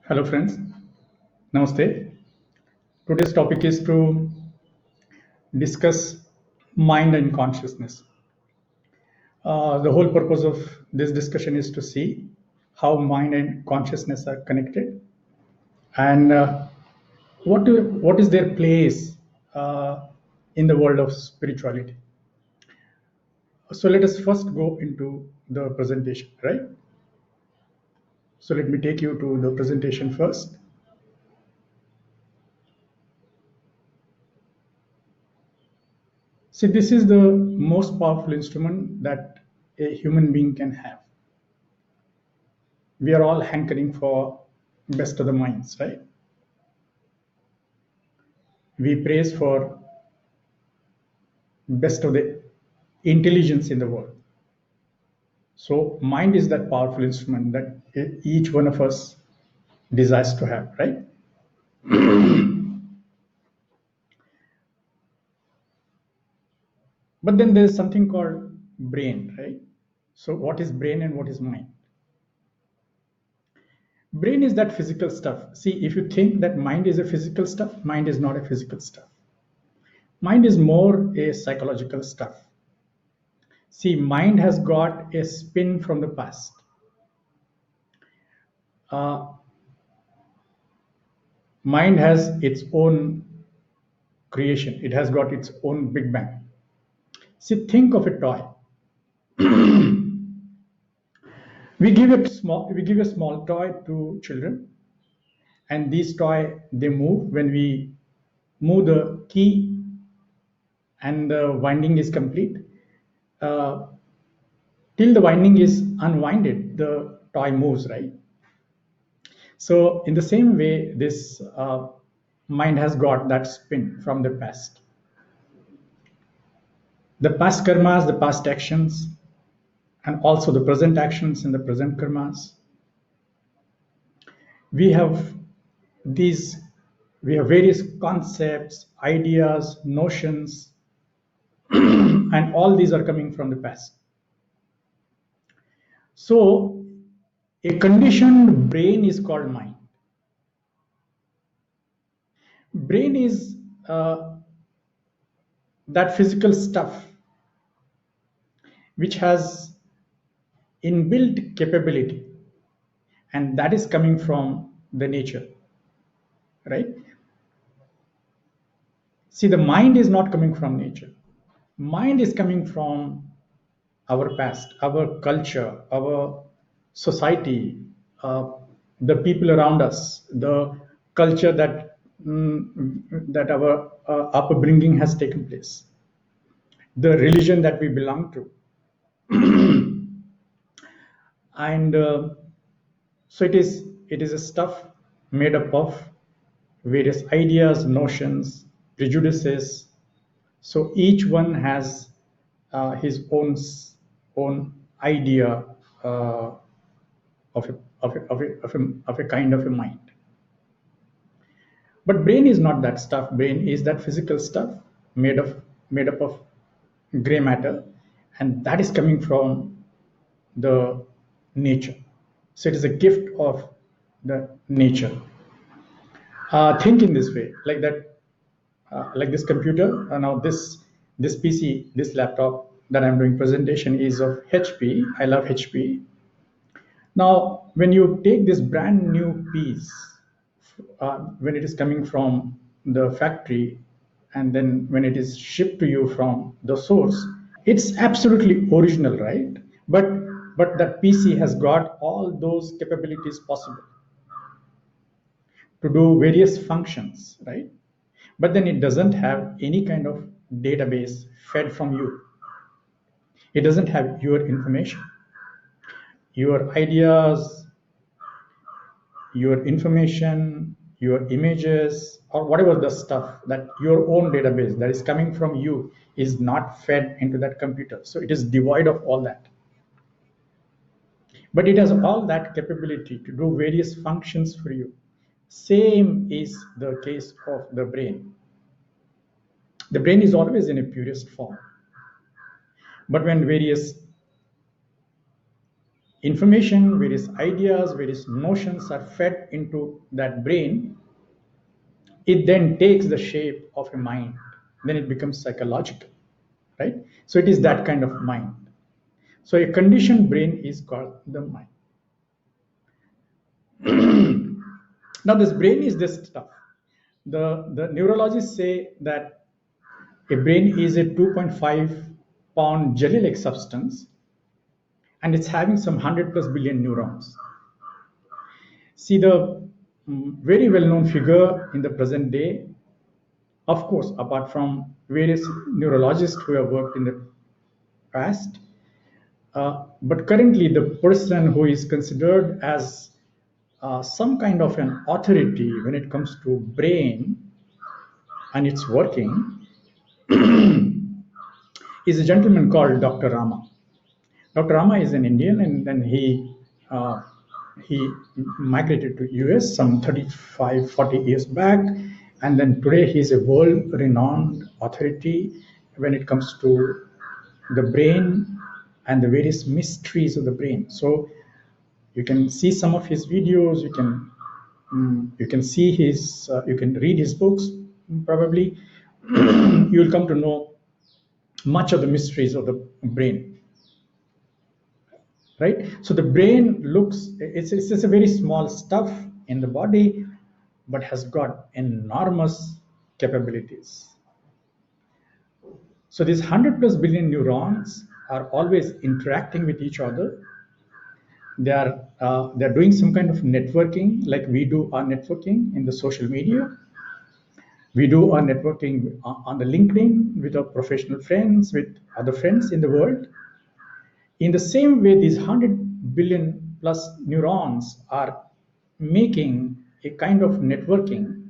Hello friends, Namaste. Today's topic is to discuss mind and consciousness. The whole purpose of this discussion is to see how mind and consciousness are connected and what is their place in the world of spirituality. So let us first go into the presentation, right? So let me take you to the presentation first. See, this is the most powerful instrument that a human being can have. We are all hankering for best of the minds, right? We praise for best of the intelligence in the world. So mind is that powerful instrument that each one of us desires to have, right? But then there's something called brain, right? So what is brain and what is mind? Brain is that physical stuff. See, if you think that mind is a physical stuff, mind is not a physical stuff. Mind is more a psychological stuff. See, mind has got a spin from the past. Uh, Mind has its own creation. It has got its own Big Bang. See, think of a toy. We give a small toy to children, and these toy they move when we move the key and the winding is complete. Uh, Till the winding is unwinded, the toy moves, right? So, in the same way, this mind has got that spin from the past. The past karmas, the past actions, and also the present actions and the present karmas. We have these, we have various concepts, ideas, notions, and all these are coming from the past. So, a conditioned brain is called mind. Brain is that physical stuff which has inbuilt capability, and that is coming from the nature, right? See, the mind is not coming from nature. Mind is coming from our past, our culture, our society, the people around us, the culture that our upbringing has taken place, the religion that we belong to, and so it is a stuff made up of various ideas, notions, prejudices. So each one has his own idea of a kind of a mind. But brain is not that stuff. Brain is that physical stuff made of made up of gray matter, and that is coming from the nature. So it is a gift of the nature. Think in this way, like that, like this computer. Now this PC, this laptop that I'm doing presentation is of HP. I love HP. Now, when you take this brand new piece, when it is coming from the factory, and then when it is shipped to you from the source, it's absolutely original, right? But that PC has got all those capabilities possible to do various functions, right? But then it doesn't have any kind of database fed from you. It doesn't have your information, your ideas, your information, your images, or whatever the stuff that your own database that is coming from you is not fed into that computer. So it is devoid of all that. But it has all that capability to do various functions for you. Same is the case of the brain. The brain is always in a purest form. But when various information, various ideas, various notions are fed into that brain. It then takes the shape of a mind. Then it becomes psychological, right? So it is that kind of mind. So a conditioned brain is called the mind. Now this brain is this stuff. The neurologists say that a brain is a 2.5 pound jelly-like substance, and it's having some 100 plus billion neurons. See, the very well-known figure in the present day, of course, apart from various neurologists who have worked in the past, but currently the person who is considered as some kind of an authority when it comes to brain and its working is a gentleman called Dr. Rama. Dr. Rama is an Indian, and then he migrated to US some 35, 40 years back, and then today he is a world-renowned authority when it comes to the brain and the various mysteries of the brain. So you can see some of his videos. You can see his. You can read his books. Probably you will come to know much of the mysteries of the brain. Right. So the brain looks. It's a very small stuff in the body, but has got enormous capabilities. So these 100 plus billion neurons are always interacting with each other. They're doing some kind of networking, like we do our networking in the social media. We do our networking on the LinkedIn with our professional friends, with other friends in the world. In the same way, these 100 billion plus neurons are making a kind of networking.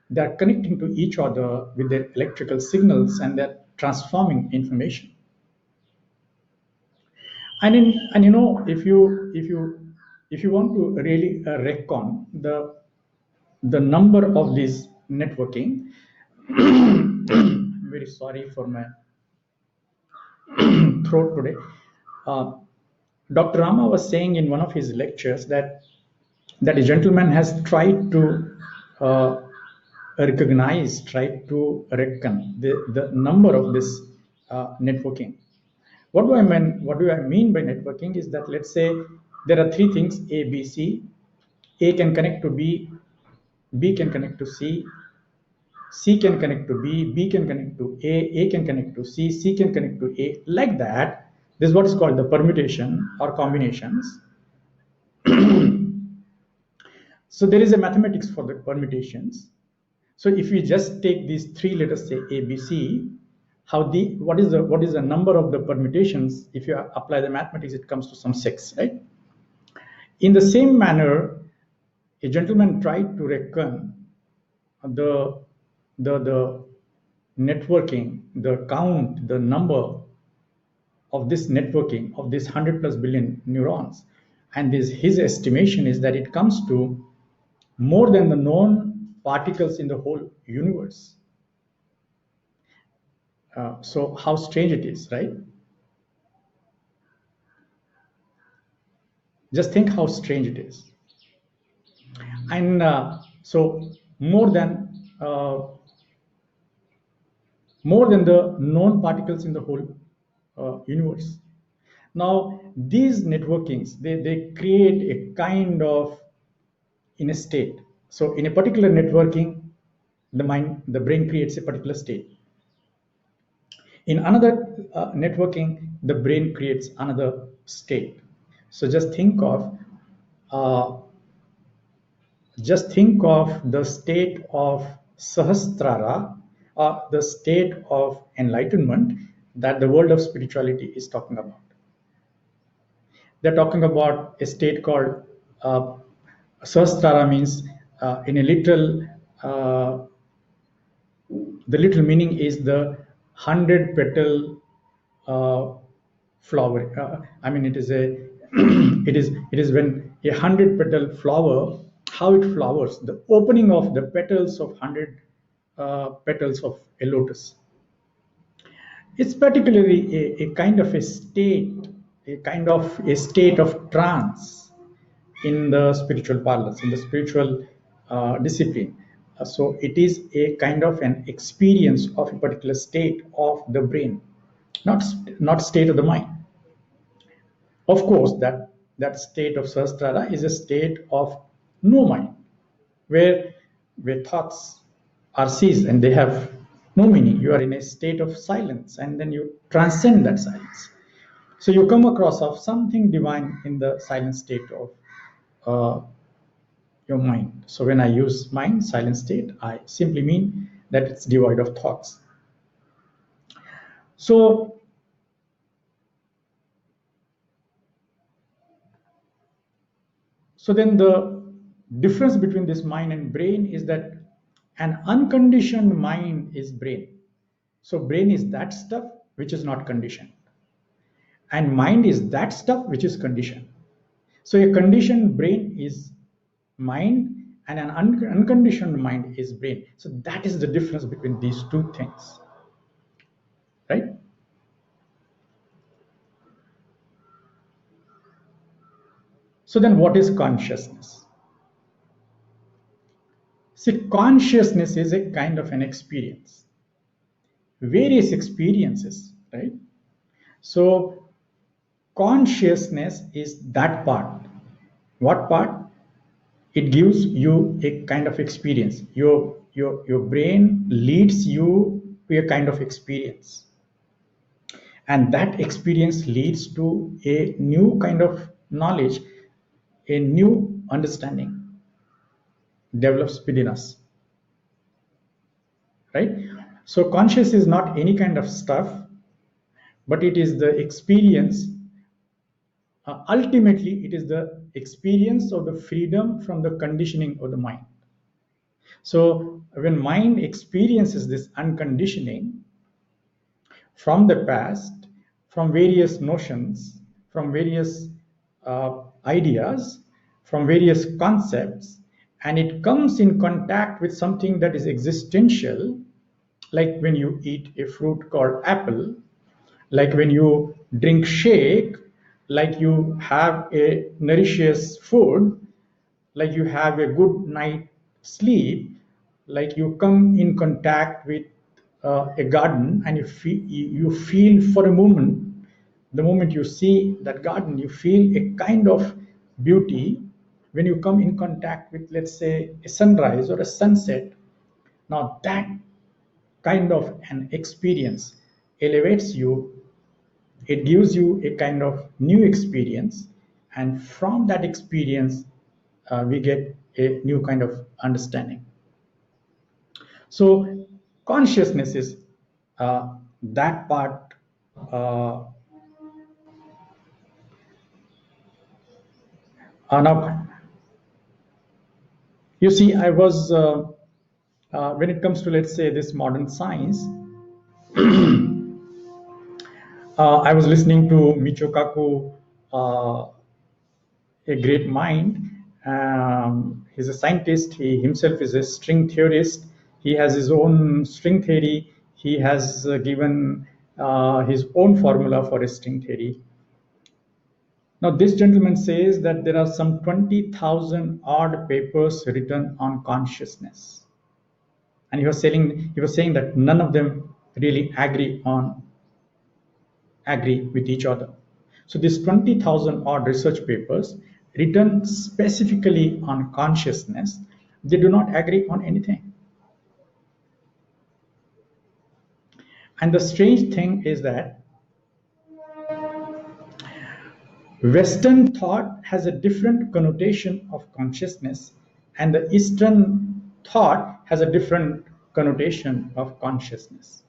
They're connecting to each other with their electrical signals, and they're transforming information. And you know, if you want to really reckon the number of this networking, I'm very sorry for my throat today. uh, Dr. Rama was saying in one of his lectures that a gentleman has tried to uh, tried to reckon the number of this networking. What do I mean by networking is that, let's say there are three things: A, B, C. A can connect to B, B can connect to C, C can connect to B, B can connect to A can connect to C, C can connect to A. Like that, this is what is called the permutation or combinations. So there is a mathematics for the permutations. So if we just take these three letters, say A, B, C, what is the number of the permutations? If you apply the mathematics, it comes to some 6, right? In the same manner, a gentleman tried to reckon the the networking, the count, the number of this networking of this 100 plus billion neurons, and his estimation is that it comes to more than the known particles in the whole universe. So how strange it is, right? Just think how strange it is. And so uh, more than the known particles in the whole universe. Now these networkings, they create a kind of in a state. So in a particular networking, the brain creates a particular state. In another networking, the brain creates another state. So uh, just think of the state of Sahasrara, or the state of enlightenment that the world of spirituality is talking about. They're talking about a state called Sahasrara, means in a literal, the literal meaning is the 100 petal flower. I mean, it is a it is when a 100 petal flower, how it flowers, the opening of the petals of 100 petals of a lotus. It's particularly a kind of a state a kind of a state of trance in the spiritual parlance, in the spiritual discipline. So it is a kind of an experience of a particular state of the brain, not state of the mind. Of course, that state of Sahasrara is a state of no mind, where thoughts are ceased and they have no meaning. You are in a state of silence, and then you transcend that silence. So you come across of something divine in the silent state of your mind. So when I use mind, silent state, I simply mean that it's devoid of thoughts. So then the difference between this mind and brain is that an unconditioned mind is brain. So brain is that stuff which is not conditioned, and mind is that stuff which is conditioned. So a conditioned brain is mind, and an unconditioned mind is brain. So that is the difference between these two things, right? So then what is consciousness? See, consciousness is a kind of an experience, various experiences, right? So consciousness is that part. What part? It gives you a kind of experience. Your brain leads you to a kind of experience, and that experience leads to a new kind of knowledge, a new understanding develops within us, right? So conscious is not any kind of stuff, but it is the experience. Ultimately, it is the experience of the freedom from the conditioning of the mind. So when mind experiences this unconditioning from the past, from various notions, from various ideas, from various concepts, and it comes in contact with something that is existential, like when you eat a fruit called apple, like when you drink shake, like you have a nourishes food, like you have a good night sleep, like you come in contact with a garden, and you feel for a moment, the moment you see that garden, you feel a kind of beauty. When you come in contact with, let's say, a sunrise or a sunset, now that kind of an experience elevates you. It gives you a kind of new experience, and from that experience we get a new kind of understanding. So consciousness is that part. Now you see, I was when it comes to, let's say, this modern science, I was listening to Michio Kaku, a great mind. He's a scientist. He himself is a string theorist. He has his own string theory. He has given his own formula for a string theory. Now, this gentleman says that there are some 20,000 odd papers written on consciousness, and he was saying that none of them really agree with each other. So these 20,000 odd research papers written specifically on consciousness, they do not agree on anything. And the strange thing is that Western thought has a different connotation of consciousness, and the Eastern thought has a different connotation of consciousness.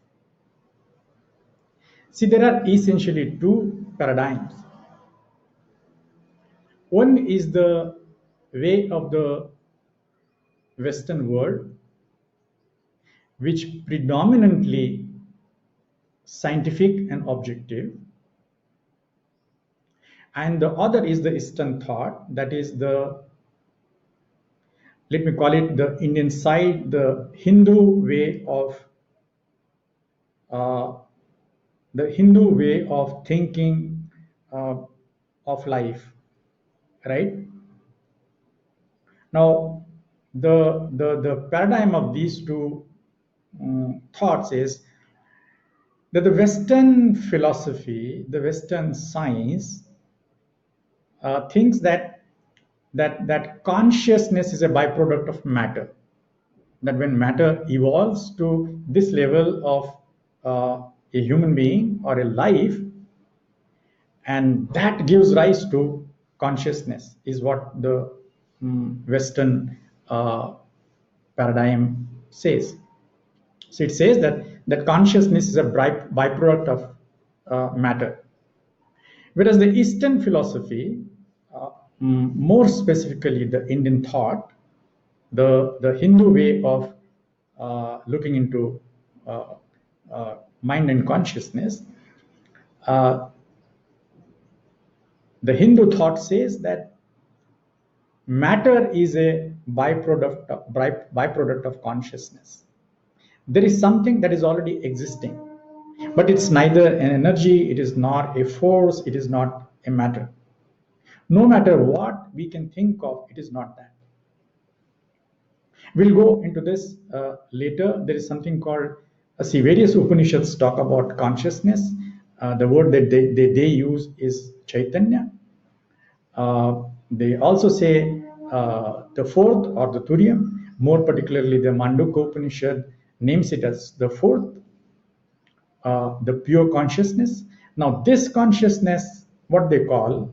See, there are essentially two paradigms. One is the way of the Western world, which predominantly scientific and objective, and the other is the Eastern thought, that is the, let me call it, the Indian side, the Hindu way of thinking, uh, of life, right? Now, the paradigm of these two thoughts is that the Western philosophy, the Western science, thinks that consciousness is a byproduct of matter. That when matter evolves to this level of a human being or a life, and that gives rise to consciousness, is what the Western uh, paradigm says. So it says that consciousness is a byproduct of matter. Whereas the Eastern philosophy, uh, more specifically the Indian thought, the Hindu way of looking into uh, mind and consciousness, uh, the Hindu thought says that matter is a byproduct of consciousness. There is something that is already existing, but it's neither an energy, it is not a force, it is not a matter. No matter what we can think of, it is not that. We'll go into this later. There is something called, see, various Upanishads talk about consciousness. The word that they use is Chaitanya. They also say the fourth or the Turiya, more particularly the Mandukya Upanishad names it as the fourth, the pure consciousness. Now, this consciousness, what they call,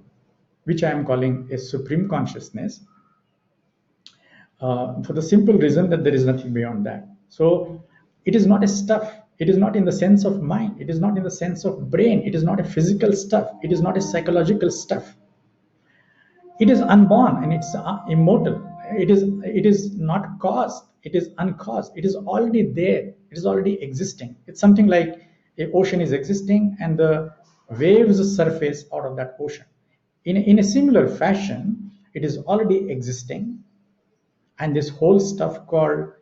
which I am calling a supreme consciousness, for the simple reason that there is nothing beyond that. So, it is not a stuff. It is not in the sense of mind. It is not in the sense of brain. It is not a physical stuff. It is not a psychological stuff. It is unborn and it's immortal. It is not caused. It is uncaused. It is already there. It is already existing. It's something like a ocean is existing and the waves surface out of that ocean. In a similar fashion, it is already existing, and this whole stuff called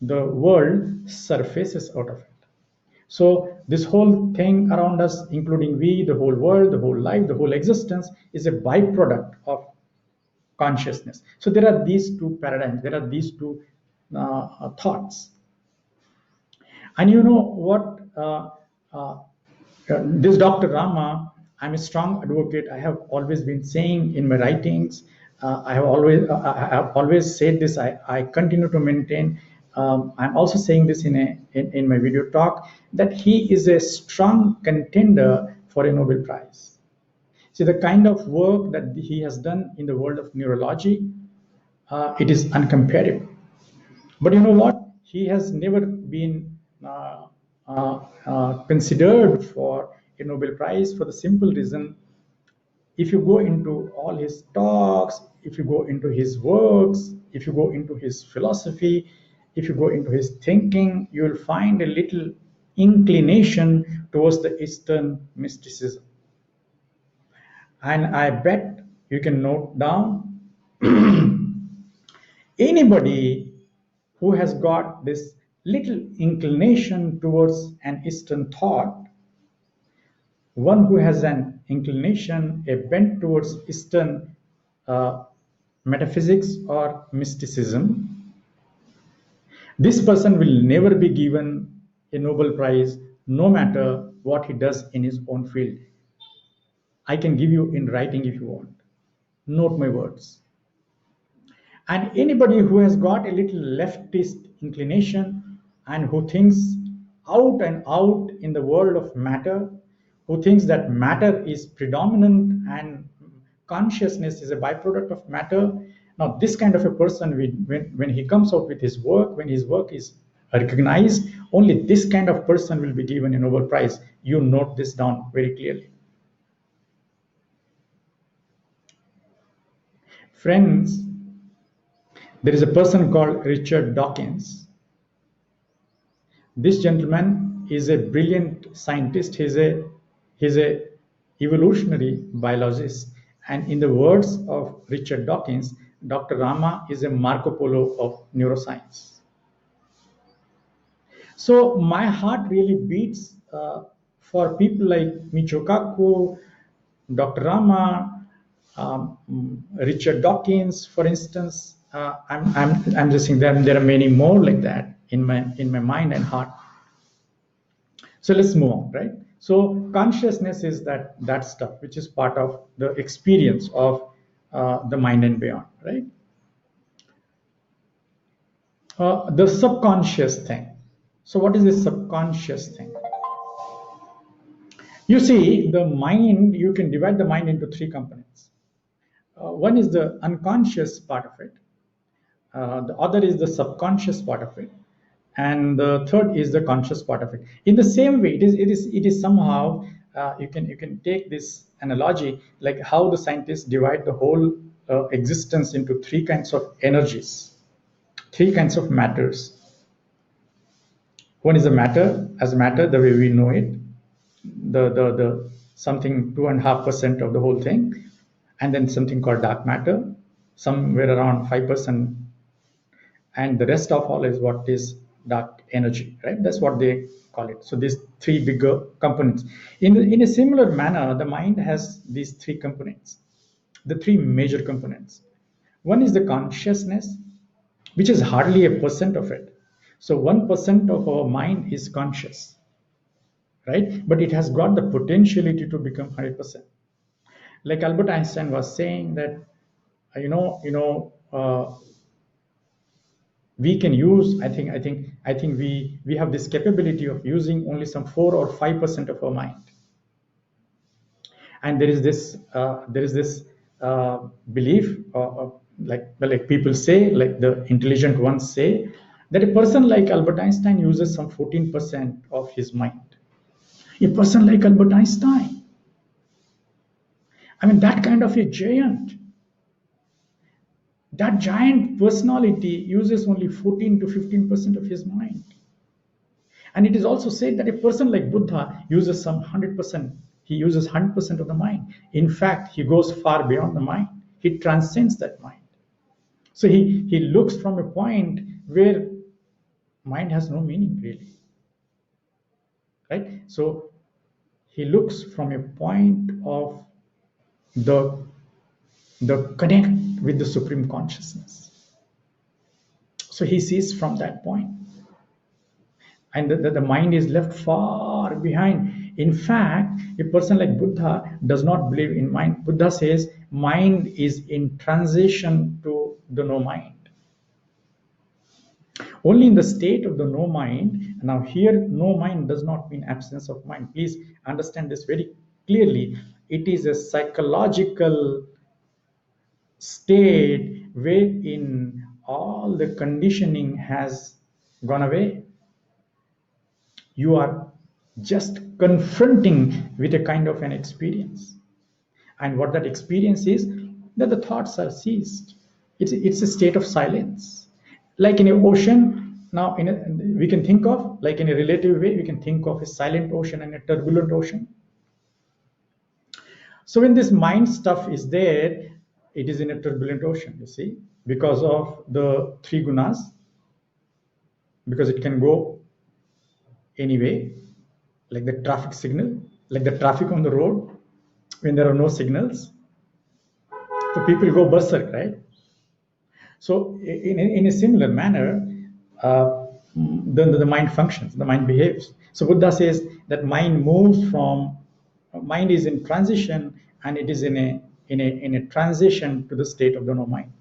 the world surfaces out of it. So this whole thing around us, including we, the whole world, the whole life, the whole existence, is a byproduct of consciousness. So there are these two paradigms, there are these two thoughts. And you know what? This Dr. Rama, I'm a strong advocate. I have always been saying in my writings, I have always said this. I continue to maintain. I'm also saying this in my video talk, that he is a strong contender for a Nobel Prize. See, the kind of work that he has done in the world of neurology, it is uncomparable. But you know what? He has never been considered for a Nobel Prize for the simple reason, if you go into all his talks, if you go into his works, if you go into his philosophy, if you go into his thinking, you will find a little inclination towards the Eastern mysticism. And I bet you can note down anybody who has got this little inclination towards an Eastern thought, one who has an inclination, a bent towards Eastern uh, metaphysics or mysticism, this person will never be given a Nobel Prize no matter what he does in his own field. I can give you in writing if you want. Note my words. And anybody who has got a little leftist inclination and who thinks out and out in the world of matter, who thinks that matter is predominant and consciousness is a byproduct of matter, now this kind of a person, when he comes out with his work, when his work is recognized, only this kind of person will be given a Nobel Prize. You note this down very clearly. Friends, there is a person called Richard Dawkins. This gentleman is a brilliant scientist. He's a evolutionary biologist, and in the words of Richard Dawkins, Dr. Rama is a Marco Polo of neuroscience. So my heart really beats for people like Michio Kaku, Dr. Rama, Richard Dawkins, for instance. I'm just saying there are many more like that in my mind and heart. So let's move on, right? So consciousness is that stuff which is part of the experience of the mind and beyond, right? The subconscious thing. So what is this subconscious thing? You see, the mind, you can divide the mind into three components. One is the unconscious part of it. The other is the subconscious part of it, and the third is the conscious part of it. In the same way, it is somehow, you can take this analogy like how the scientists divide the whole existence into three kinds of energies, three kinds of matters. One is the matter, as matter the way we know it, the something 2.5% of the whole thing, and then something called dark matter, somewhere around 5%, and the rest of all is what is dark energy, right? That's what they call it. So these three bigger components. In a similar manner, the mind has these three components, the three major components. One is the consciousness, which is hardly a percent of it. So 1% of our mind is conscious, right? But it has got the potentiality to become 100%. Like Albert Einstein was saying that, we can use. I think we have this capability of using only some 4 or 5% of our mind. And there is this belief, like people say, like the intelligent ones say, that a person like Albert Einstein uses some 14% of his mind. A person like Albert Einstein, I mean, that kind of a giant, that giant personality uses only 14 to 15% of his mind. And it is also said that a person like Buddha uses some 100%. He uses 100% of the mind. In fact, he goes far beyond the mind. He transcends that mind. So he looks from a point where mind has no meaning really, right? So he looks from a point of the connect with the supreme consciousness. So he sees from that point, and the mind is left far behind. In fact, a person like Buddha does not believe in mind. Buddha says mind is in transition to the no mind. Only in the state of the no mind. Now here, no mind does not mean absence of mind. Please understand this very clearly. It is a psychological state wherein all the conditioning has gone away. You are just confronting with a kind of an experience. And what that experience is, that the thoughts are ceased. It's a state of silence. Like in an ocean, now we can think of, like in a relative way, we can think of a silent ocean and a turbulent ocean. So when this mind stuff is there, it is in a turbulent ocean, you see, because of the three gunas, because it can go anyway, like the traffic signal, like the traffic on the road, when there are no signals, so people go berserk, right? So in a similar manner, the mind functions, the mind behaves. So Buddha says that mind is in transition, and it is in a transition to the state of the no mind.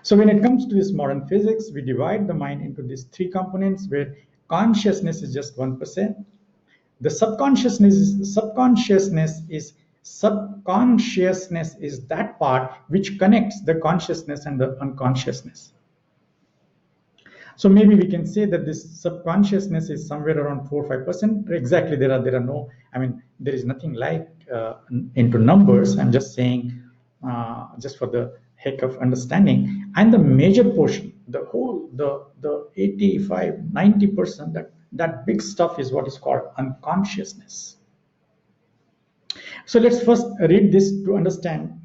So when it comes to this modern physics, we divide the mind into these three components, where consciousness is just 1%. The subconsciousness is that part which connects the consciousness and the unconsciousness. So maybe we can say that this subconsciousness is somewhere around 4 or 5%. Exactly, there are no. I mean, there is nothing like into numbers. I'm just saying, just for the heck of understanding. And the major portion, the 85, 90%, that big stuff is what is called unconsciousness. So let's first read this to understand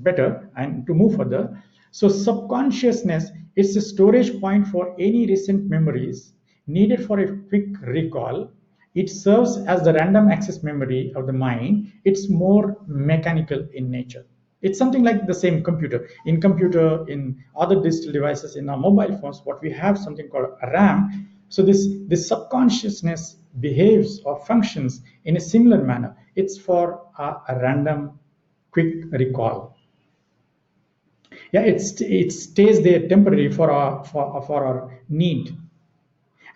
better and to move further. So subconsciousness is a storage point for any recent memories needed for a quick recall It serves as the random access memory of the mind. It's more mechanical in nature. It's something like the same computer. In computer, in other digital devices, in our mobile phones, what we have something called a RAM. So this subconsciousness behaves or functions in a similar manner. It's for a random, quick recall. Yeah, it stays there temporarily for our need,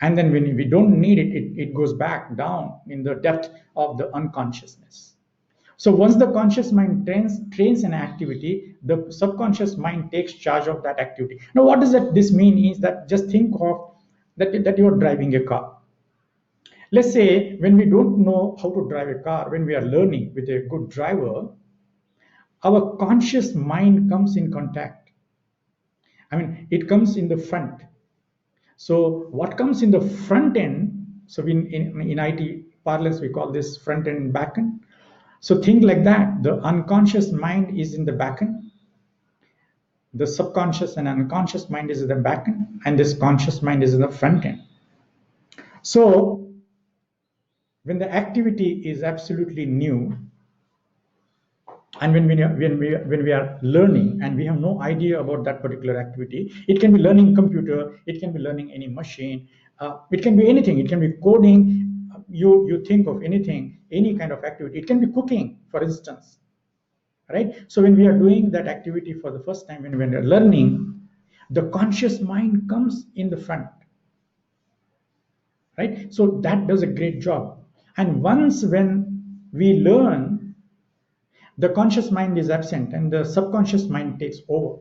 and then when we don't need it, it goes back down in the depth of the unconsciousness. So once the conscious mind trains an activity, the subconscious mind takes charge of that activity. Now, what does this mean is that just think of that you're driving a car. Let's say when we don't know how to drive a car, when we are learning with a good driver, our conscious mind comes in contact. I mean, it comes in the front. So what comes in the front end, so in IT parlance, we call this front end and back end. So think like that. The unconscious mind is in the back end. The subconscious and unconscious mind is in the back end. And this conscious mind is in the front end. So when the activity is absolutely new, and when we are learning and we have no idea about that particular activity, it can be learning computer, it can be learning any machine, it can be anything, it can be coding, you think of anything, any kind of activity, it can be cooking, for instance, right? So when we are doing that activity for the first time, when we are learning, the conscious mind comes in the front, right? So that does a great job. And once when we learn, the conscious mind is absent and the subconscious mind takes over.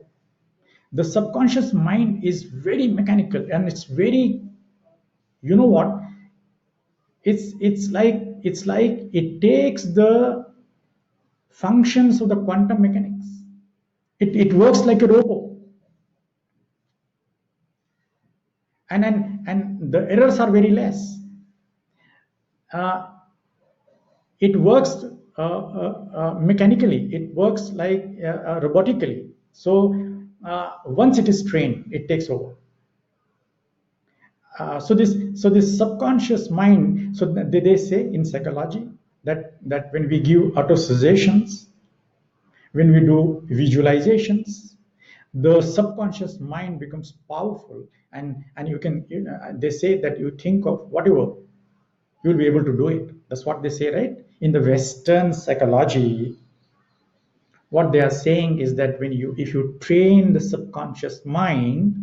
The subconscious mind is very mechanical and it's very, you know what, it's like it takes the functions of the quantum mechanics. It works like a robot, and the errors are very less. uh, it works mechanically, it works like robotically. So once it is trained, it takes over. So this subconscious mind. So they say in psychology that when we give auto suggestions, when we do visualizations, the subconscious mind becomes powerful, and you can, they say that you think of whatever, you'll be able to do it. That's what they say, right? In the Western psychology, what they are saying is that if you train the subconscious mind,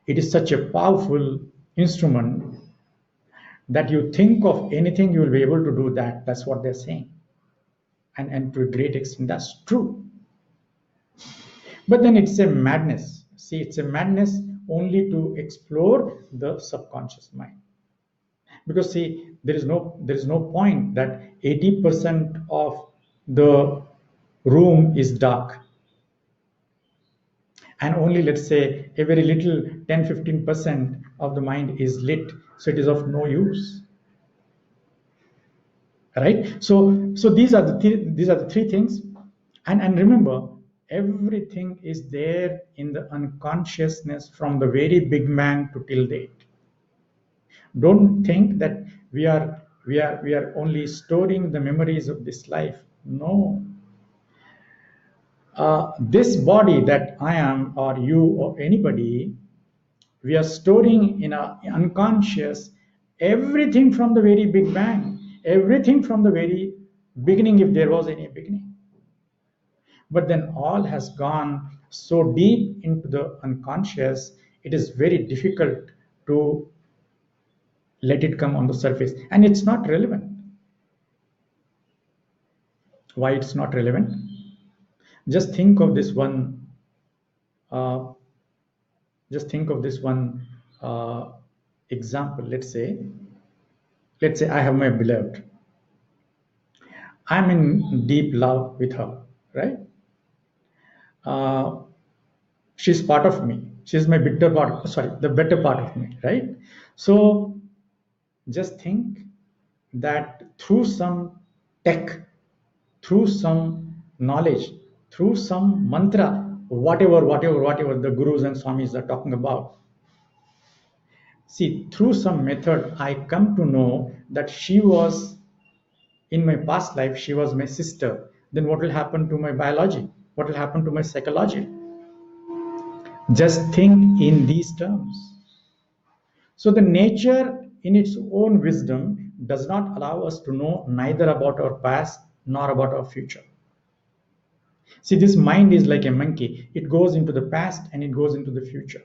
it is such a powerful instrument that you think of anything, you will be able to do that. That's what they're saying. And to a great extent, that's true. But then it's a madness. See, it's a madness only to explore the subconscious mind. Because see, there is no point that 80% of the room is dark, and only, let's say, a very little 10-15% of the mind is lit, so it is of no use, right? So these are the three things. And remember, everything is there in the unconsciousness from the very big bang to till date. Don't think that we are only storing the memories of this life. No. This body that I am, or you, or anybody, we are storing in our unconscious everything from the very big bang, everything from the very beginning, if there was any beginning. But then all has gone so deep into the unconscious, it is very difficult to let it come on the surface, and it's not relevant. Why it's not relevant? Just think of this one. Uh, just think of this one example. Let's say I have my beloved. I'm in deep love with her, right? Uh, she's part of me. She's my better part. Sorry, the better part of me, right? So just think that through some tech, through some knowledge, through some mantra, whatever the gurus and swamis are talking about. See, through some method, I come to know that she was, in my past life, she was my sister, then what will happen to my biology? What will happen to my psychology? Just think in these terms. So the nature in its own wisdom does not allow us to know neither about our past nor about our future. See, this mind is like a monkey. It goes into the past and it goes into the future.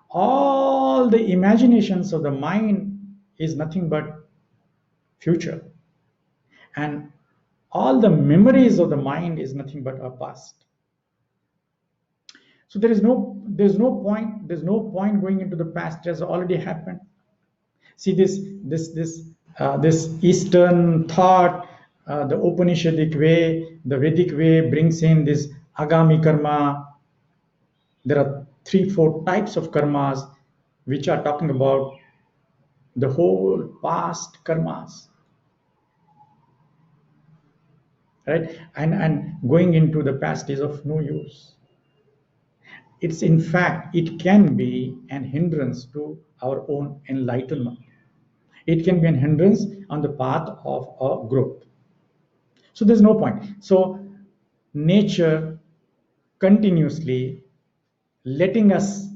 All the imaginations of the mind is nothing but future. And all the memories of the mind is nothing but our past. So there's no point going into the past. It has already happened. See, this Eastern thought, the Upanishadic way, the Vedic way brings in this agami karma. There are 3-4 types of karmas which are talking about the whole past karmas, right? And going into the past is of no use. It's, in fact, it can be an hindrance to our own enlightenment. It can be an hindrance on the path of our growth. So there's no point. So nature continuously letting us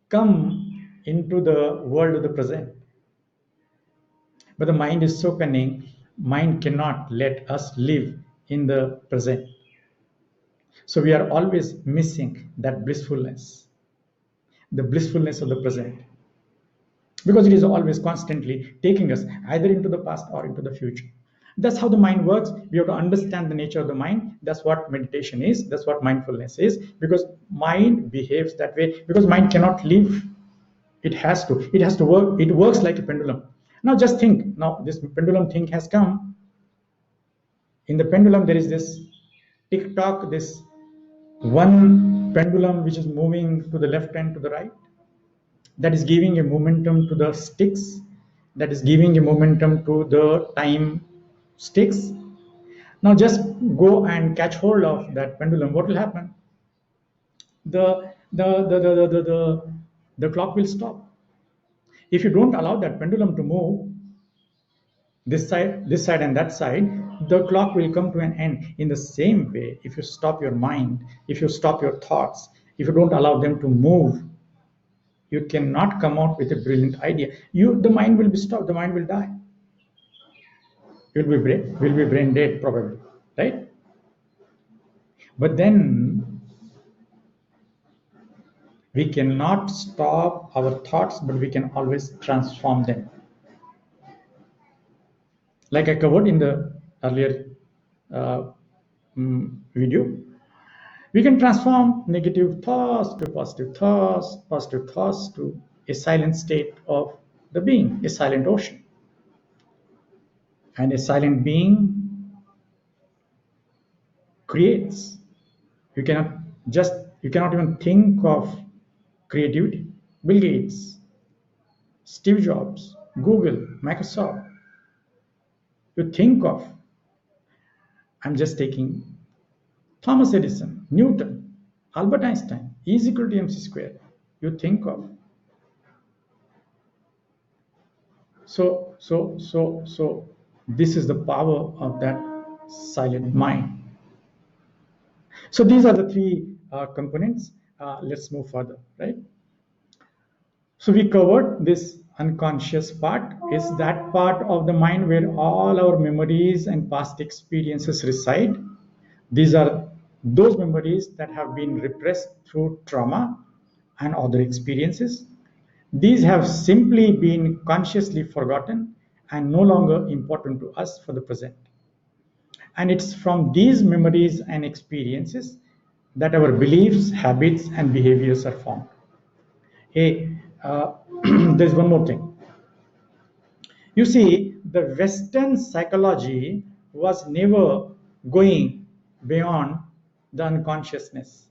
come into the world of the present. But the mind is so cunning, mind cannot let us live in the present. So we are always missing that blissfulness, the blissfulness of the present, because it is always constantly taking us either into the past or into the future. That's how the mind works. We have to understand the nature of the mind. That's what meditation is. That's what mindfulness is, because mind behaves that way, because mind cannot live. It has to work. It works like a pendulum. Now just think, now this pendulum thing has come. In the pendulum there is this tick tock, this one pendulum which is moving to the left and to the right, that is giving a momentum to the sticks, that is giving a momentum to the time sticks. Now just go and catch hold of that pendulum. What will happen? The clock will stop. If you don't allow that pendulum to move this side and that side, the clock will come to an end. In the same way, if you stop your mind, if you stop your thoughts, if you don't allow them to move, you cannot come out with a brilliant idea. The mind will be stopped. The mind will die. Will be brain dead probably, right? But then we cannot stop our thoughts, but we can always transform them. Like I covered in the earlier uh, video, we can transform negative thoughts to positive thoughts to a silent state of the being, a silent ocean. And a silent being creates. You cannot even think of creativity. Bill Gates, Steve Jobs, Google, Microsoft. You think of, I'm just taking Thomas Edison, Newton, Albert Einstein, E is equal to mc squared. You think of. So this is the power of that silent mind. So these are the 3 components. Let's move further, right? So we covered this unconscious part, is that part of the mind where all our memories and past experiences reside. These are those memories that have been repressed through trauma and other experiences. These have simply been consciously forgotten and no longer important to us for the present. And it's from these memories and experiences that our beliefs, habits, and behaviors are formed. Hey, there's one more thing. You see, the Western psychology was never going beyond the unconsciousness.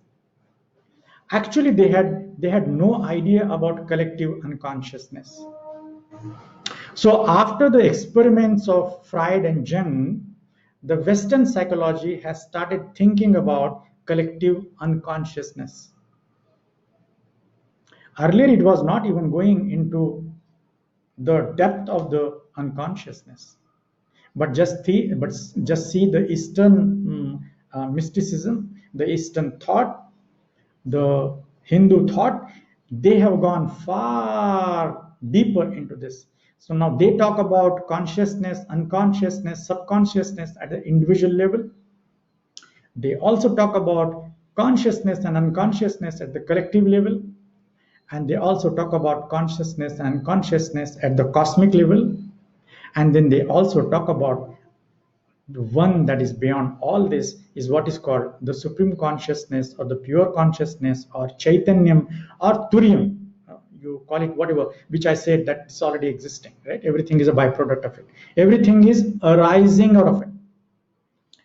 Actually, they had no idea about collective unconsciousness. So after the experiments of Freud and Jung, the Western psychology has started thinking about collective unconsciousness. Earlier, it was not even going into the depth of the unconsciousness. But just see the Eastern mysticism, the Eastern thought, the Hindu thought, they have gone far deeper into this. So now they talk about consciousness, unconsciousness, subconsciousness at the individual level. They also talk about consciousness and unconsciousness at the collective level. And they also talk about consciousness and consciousness at the cosmic level. And then they also talk about the one that is beyond all this is what is called the supreme consciousness or the pure consciousness or chaitanyam or turiam. You call it whatever, which I said that it's already existing, right? Everything is a byproduct of it. Everything is arising out of it.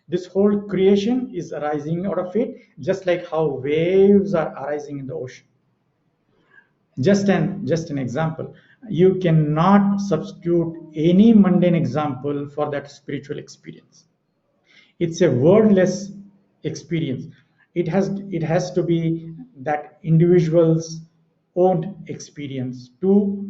This whole creation is arising out of it, just like how waves are arising in the ocean. Just an example. You cannot substitute any mundane example for that spiritual experience. It's a wordless experience. It has to be that individual's own experience to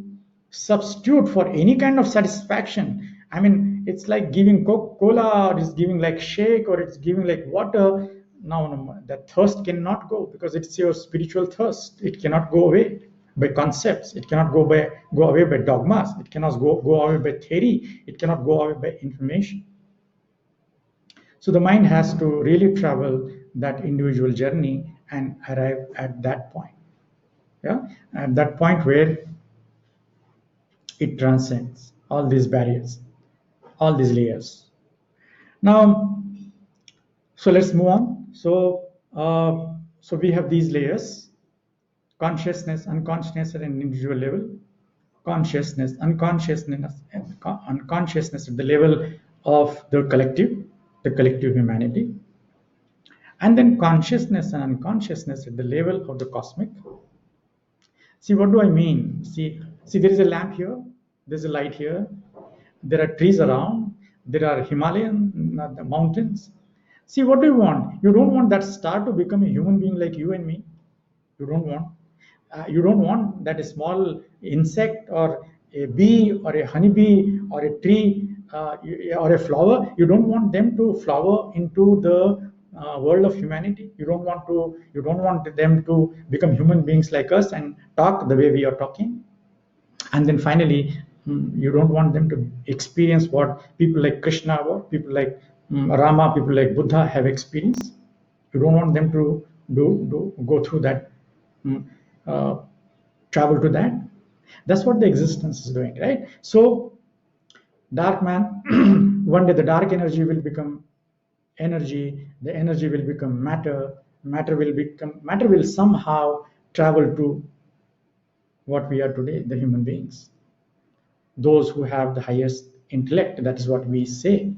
substitute for any kind of satisfaction. I mean, it's like giving Coca-Cola, or it's giving like shake, or it's giving like water. No, that thirst cannot go, because it's your spiritual thirst. It cannot go away by concepts. It cannot go away by dogmas. It cannot go away by theory. It cannot go away by information. So the mind has to really travel that individual journey and arrive at that point. Yeah, at that point where it transcends all these barriers, all these layers. Now, so let's move on. So we have these layers: consciousness, unconsciousness at an individual level, consciousness, unconsciousness, and unconsciousness at the level of the collective humanity, and then consciousness and unconsciousness at the level of the cosmic. See, what do I mean? See, there is a lamp here, there's a light here, there are trees around, there are Himalayan the mountains. See, what do you want? You don't want that star to become a human being like you and me. You don't want. You don't want that a small insect or a bee or a honeybee or a tree or a flower. You don't want them to flower into the world of humanity. You don't want to. You don't want them to become human beings like us and talk the way we are talking. And then finally, you don't want them to experience what people like Krishna or people like Rama, people like Buddha have experienced. You don't want them to go through that, mm, uh, travel to that. That's what the existence is doing, right? So dark man, one day the dark energy will become energy, the energy will become matter, matter will somehow travel to what we are today, the human beings, those who have the highest intellect. That is what we say.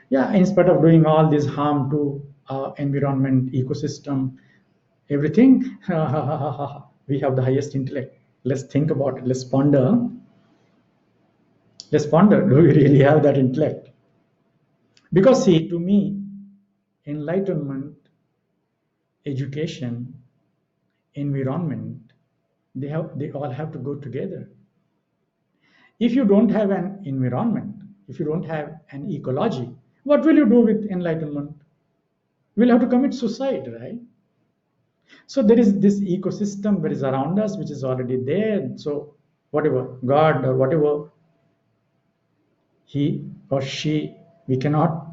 Yeah, in spite of doing all this harm to environment, ecosystem, everything, we have the highest intellect. Let's think about it. Let's ponder. Let's ponder. Do we really have that intellect? Because see, to me, enlightenment, education, environment, they all have to go together. If you don't have an environment, if you don't have an ecology, what will you do with enlightenment? We'll have to commit suicide, right? So there is this ecosystem that is around us, which is already there. So whatever God or whatever he or she, we cannot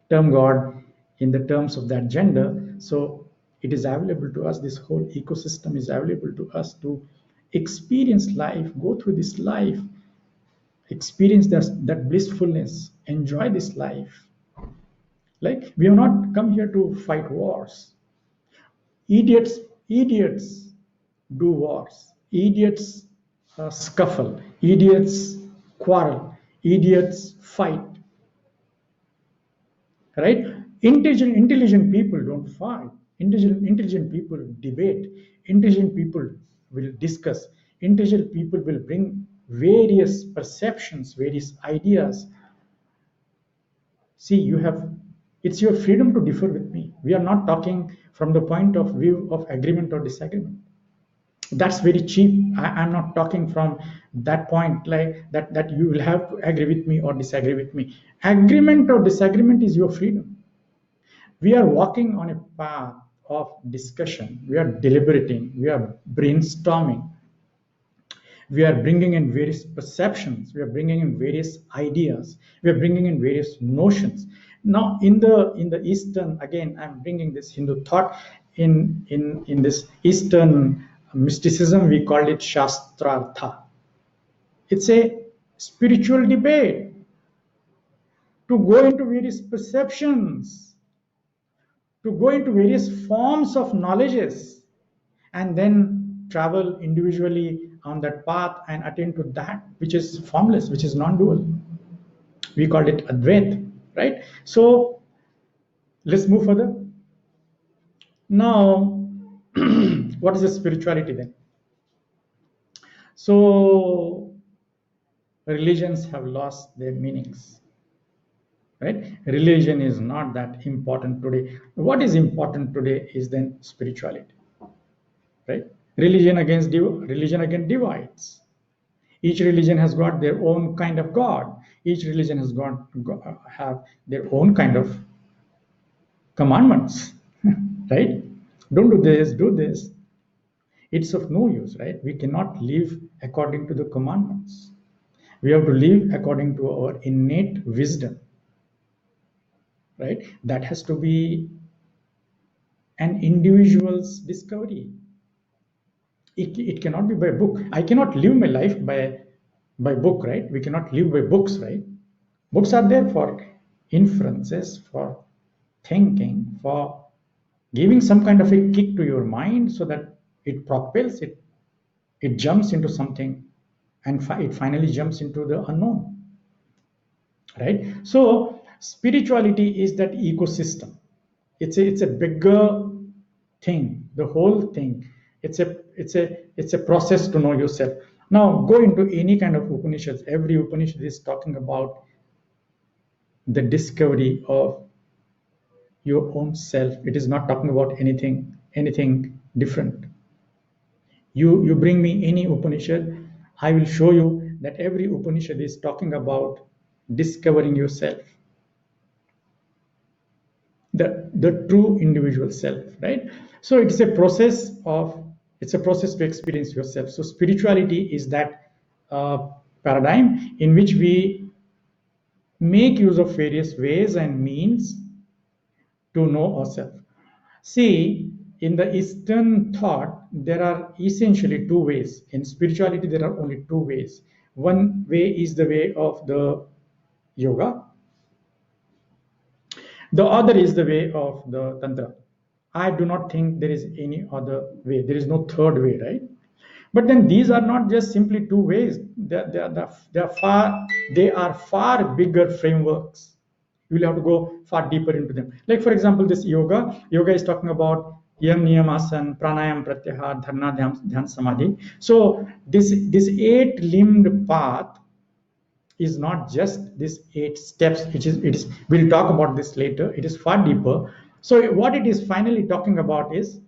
term God in the terms of that gender. So it is available to us. This whole ecosystem is available to us to experience life, go through this life, experience that blissfulness, enjoy this life. Like, we have not come here to fight wars. Idiots do wars. Idiots scuffle. Idiots quarrel. Idiots fight. Right? Intelligent people don't fight. Intelligent people debate. Intelligent people will discuss. Intelligent people will bring various perceptions, various ideas. See, it's your freedom to differ with me. We are not talking from the point of view of agreement or disagreement. That's very cheap. I'm not talking from that point, like that you will have to agree with me or disagree with me. Agreement or disagreement is your freedom. We are walking on a path of discussion. We are deliberating. We are brainstorming. We are bringing in various perceptions. We are bringing in various ideas. We are bringing in various notions. Now in the Eastern, again I'm bringing this Hindu thought, in this Eastern mysticism, we call it shastrartha. It's a spiritual debate to go into various perceptions, to go into various forms of knowledges, and then travel individually on that path and attain to that which is formless, which is non-dual. We called it Advait, right? So let's move further. Now, what is the spirituality then? So religions have lost their meanings, right? Religion is not that important today. What is important today is then spirituality, right? Religion again divides. Each religion has got their own kind of god. Each religion has have their own kind of commandments, right? Don't do this, do this. It's of no use, right? We cannot live according to the commandments. We have to live according to our innate wisdom, right? That has to be an individual's discovery. It cannot be by book. I cannot live my life by book, right? We cannot live by books, right? Books are there for inferences, for thinking, for giving some kind of a kick to your mind so that it propels it, it jumps into something, and it finally jumps into the unknown, right? So spirituality is that ecosystem. It's a bigger thing, the whole thing. It's a process to know yourself. Now go into any kind of Upanishads. Every Upanishad is talking about the discovery of your own self. It is not talking about anything different. You bring me any Upanishad, I will show you that every Upanishad is talking about discovering yourself, the true individual self, right? So it's a process to experience yourself. So spirituality is that paradigm in which we make use of various ways and means to know ourselves. See, in the Eastern thought, there are essentially two ways. In spirituality, there are only two ways. One way is the way of the yoga, the other is the way of the Tantra. I do not think there is any other way. There is no third way, right? But then these are not just simply two ways. They are far bigger frameworks. You will have to go far deeper into them. Like for example, this yoga. Yoga is talking about yam, niyam, asan, pranayam, pratyahar, dharana, dhyan, samadhi. So this eight-limbed path is not just these 8 steps. It is. We'll talk about this later. It is far deeper. So what it is finally talking about is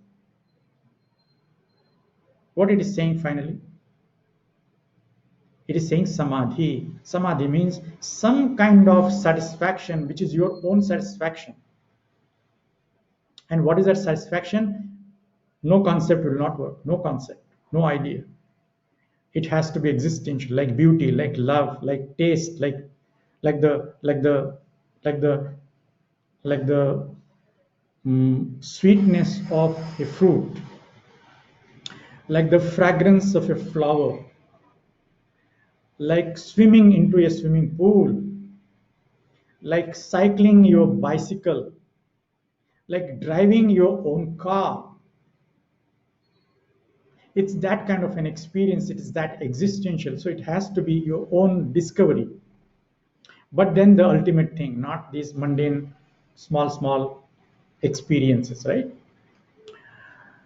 what it is saying finally. It is saying samadhi. Samadhi means some kind of satisfaction, which is your own satisfaction. And what is that satisfaction? No concept will not work. No concept, no idea. It has to be existential, like beauty, like love, like taste, like the like the like the like the sweetness of a fruit, like the fragrance of a flower, like swimming into a swimming pool, like cycling your bicycle, like driving your own car. It's that kind of an experience. It is that existential. So it has to be your own discovery. But then the ultimate thing, not these mundane, small experiences, right?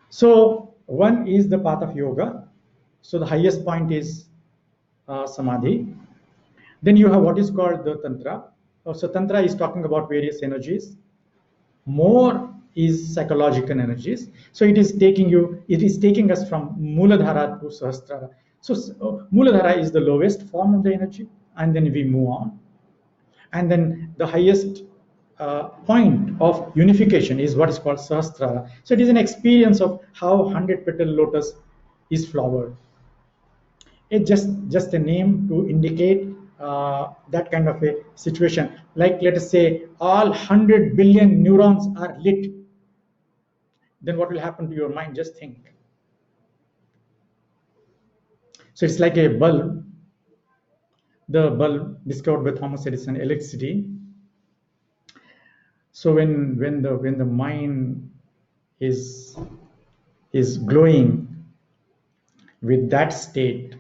So one is the path of yoga. So the highest point is samadhi. Then you have what is called the tantra. So tantra is talking about various energies. More is psychological energies. So it is taking us from Muladhara to Sahasrara. So Muladhara is the lowest form of the energy, and then we move on. And then the highest point of unification is what is called Sahasrara. So it is an experience of how 100 petal lotus is flowered. It's just a name to indicate that kind of a situation. Like, let us say all 100 billion neurons are lit, then what will happen to your mind? Just think. So it's like a bulb, the bulb discovered by Thomas Edison, electricity. So when the mind is glowing with that state,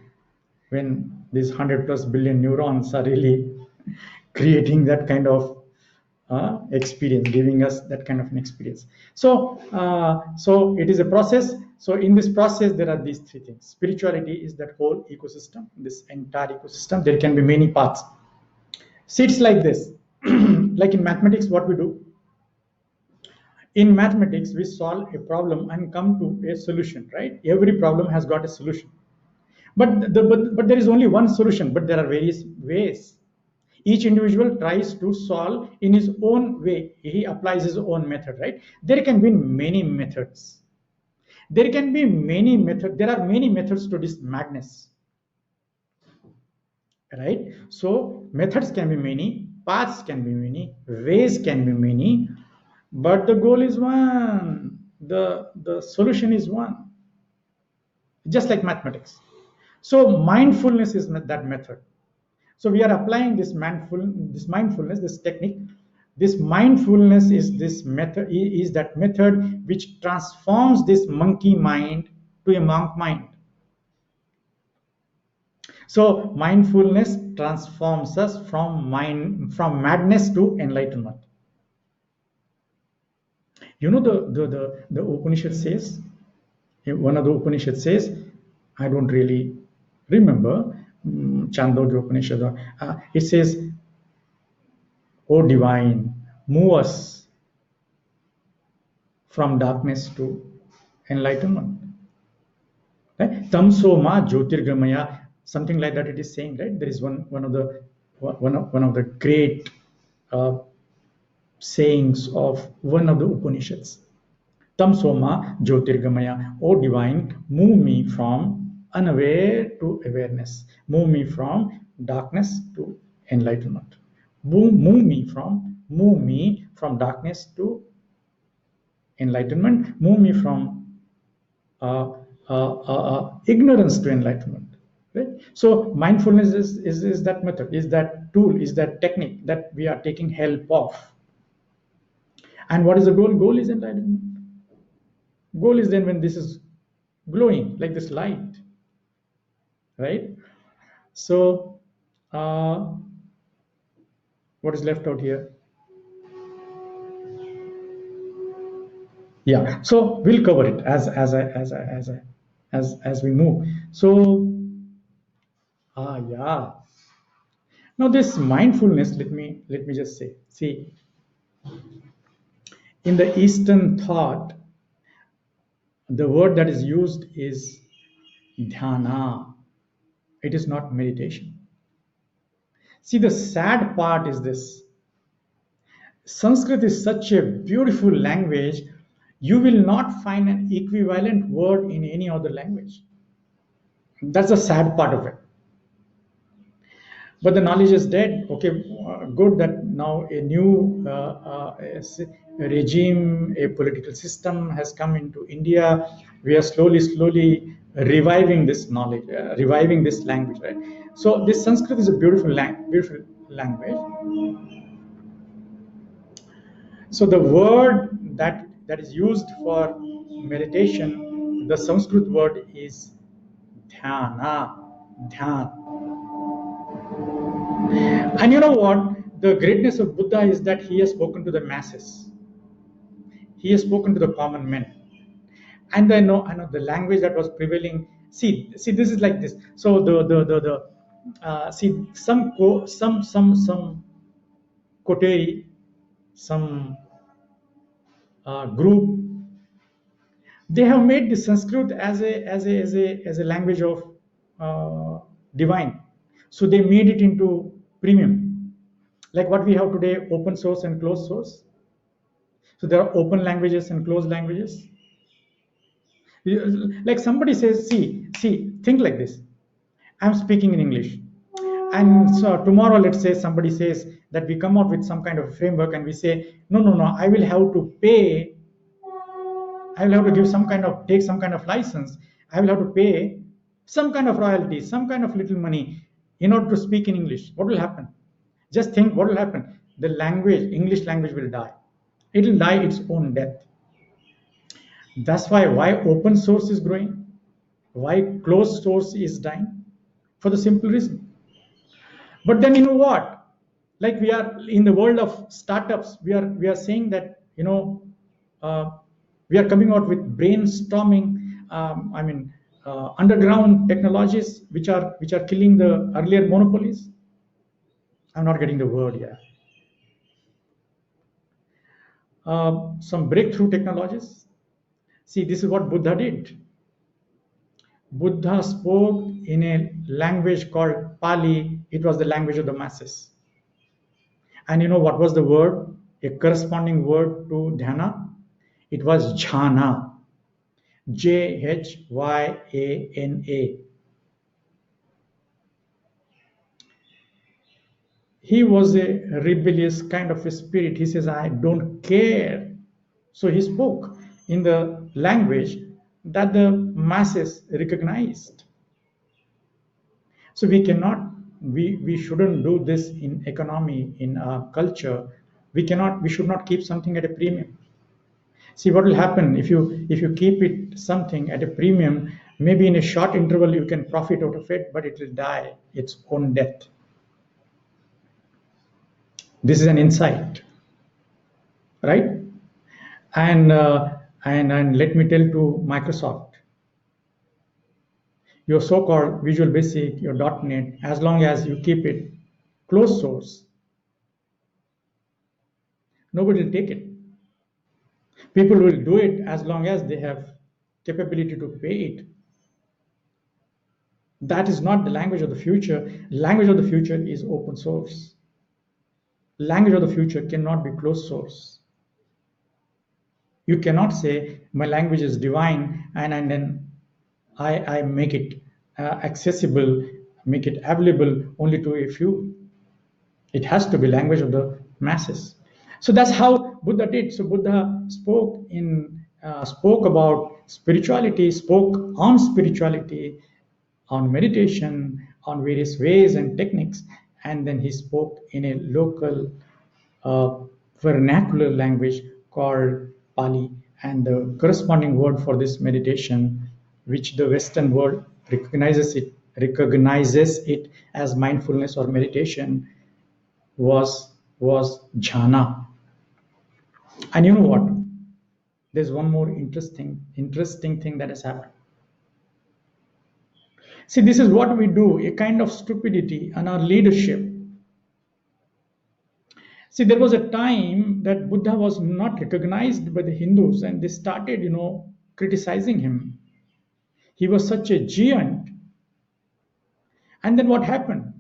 when these 100 plus billion neurons are really creating that kind of experience, giving us that kind of an experience. So it is a process. So in this process, there are these three things. Spirituality is that whole ecosystem, this entire ecosystem. There can be many paths. See, it's like this. Like in mathematics, what we do, in mathematics, we solve a problem and come to a solution, right? Every problem has got a solution. But there is only one solution, but there are various ways. Each individual tries to solve in his own way. He applies his own method, right? There can be many methods. There can be many methods. There are many methods to this madness, right? So methods can be many, paths can be many, ways can be many, but the goal is one. The solution is one. Just like mathematics. So mindfulness is that method. So we are applying this mindfulness, this technique. This mindfulness is this method, is that method which transforms this monkey mind to a monk mind. So mindfulness transforms us from madness to enlightenment. You know, the Upanishad says, one of the Upanishad says, I don't really remember, Chandogya Upanishad, it says, O divine, move us from darkness to enlightenment. Right? Tamso ma jyotirgamaya, something like that it is saying, right? There is one of the great sayings of one of the Upanishads. Tamso ma jyotirgamaya, O divine, move me from unaware to awareness. Move me from darkness to enlightenment. Move me from darkness to enlightenment. Move me from ignorance to enlightenment. Right? So mindfulness is that method, is that tool, is that technique that we are taking help of. And what is the goal? Goal is enlightenment. Goal is then when this is glowing like this light, right? So what is left out here? Yeah, so we'll cover it as we move. So yeah, now this mindfulness, let me just say, see, in the Eastern thought, the word that is used is dhyana. It is not meditation. See, the sad part is this: Sanskrit is such a beautiful language, you will not find an equivalent word in any other language. That's the sad part of it. But the knowledge is dead. Okay, good that now a new regime, a political system has come into India. We are slowly reviving this knowledge, reviving this language, right? So this Sanskrit is a beautiful language. So the word that is used for meditation, the Sanskrit word is dhyana, dhyan. And you know what? The greatness of Buddha is that he has spoken to the masses. He has spoken to the common men. And I know the language that was prevailing. See, this is like this. So see, some koteri, some group, they have made the Sanskrit as a language of uh, divine. So they made it into premium, like what we have today, open source and closed source. So there are open languages and closed languages. Like somebody says, see, think like this. I'm speaking in English. And so tomorrow, let's say somebody says that we come out with some kind of framework and we say, no, I will have to give some kind of, take some kind of license. I will have to pay some kind of royalty, some kind of little money in order to speak in English. What will happen? Just think what will happen. The language, English language will die. It will die its own death. That's why open source is growing, why closed source is dying, for the simple reason. But then you know what? Like we are in the world of startups, we are saying that uh, we are coming out with brainstorming. Underground technologies which are killing the earlier monopolies. I'm not getting the word here. Some breakthrough technologies. See, this is what Buddha did. Buddha spoke in a language called Pali. It was the language of the masses. And you know what was the word? A corresponding word to dhyana? It was jhana. Jhyana. He was a rebellious kind of a spirit. He says, I don't care. So he spoke in the language that the masses recognized. So we shouldn't do this in economy, in our culture. We should not keep something at a premium. See what will happen if you keep it something at a premium. Maybe in a short interval you can profit out of it, but it will die its own death. This is an insight, right? And let me tell to Microsoft, your so-called Visual Basic, your .NET, as long as you keep it closed source, nobody will take it. People will do it as long as they have capability to pay it. That is not the language of the future. Language of the future is open source. Language of the future cannot be closed source. You cannot say my language is divine and then I make it accessible, make it available only to a few. It has to be language of the masses. So that's how Buddha did. So Buddha spoke about spirituality, spoke on spirituality, on meditation, on various ways and techniques, and then he spoke in a local uh, vernacular language called Pali, and the corresponding word for this meditation, which the Western world recognizes it as mindfulness or meditation, was jhana. And you know what? There's one more interesting thing that has happened. See, this is what we do, a kind of stupidity in our leadership. See, there was a time that Buddha was not recognized by the Hindus, and they started, criticizing him. He was such a giant. And then what happened?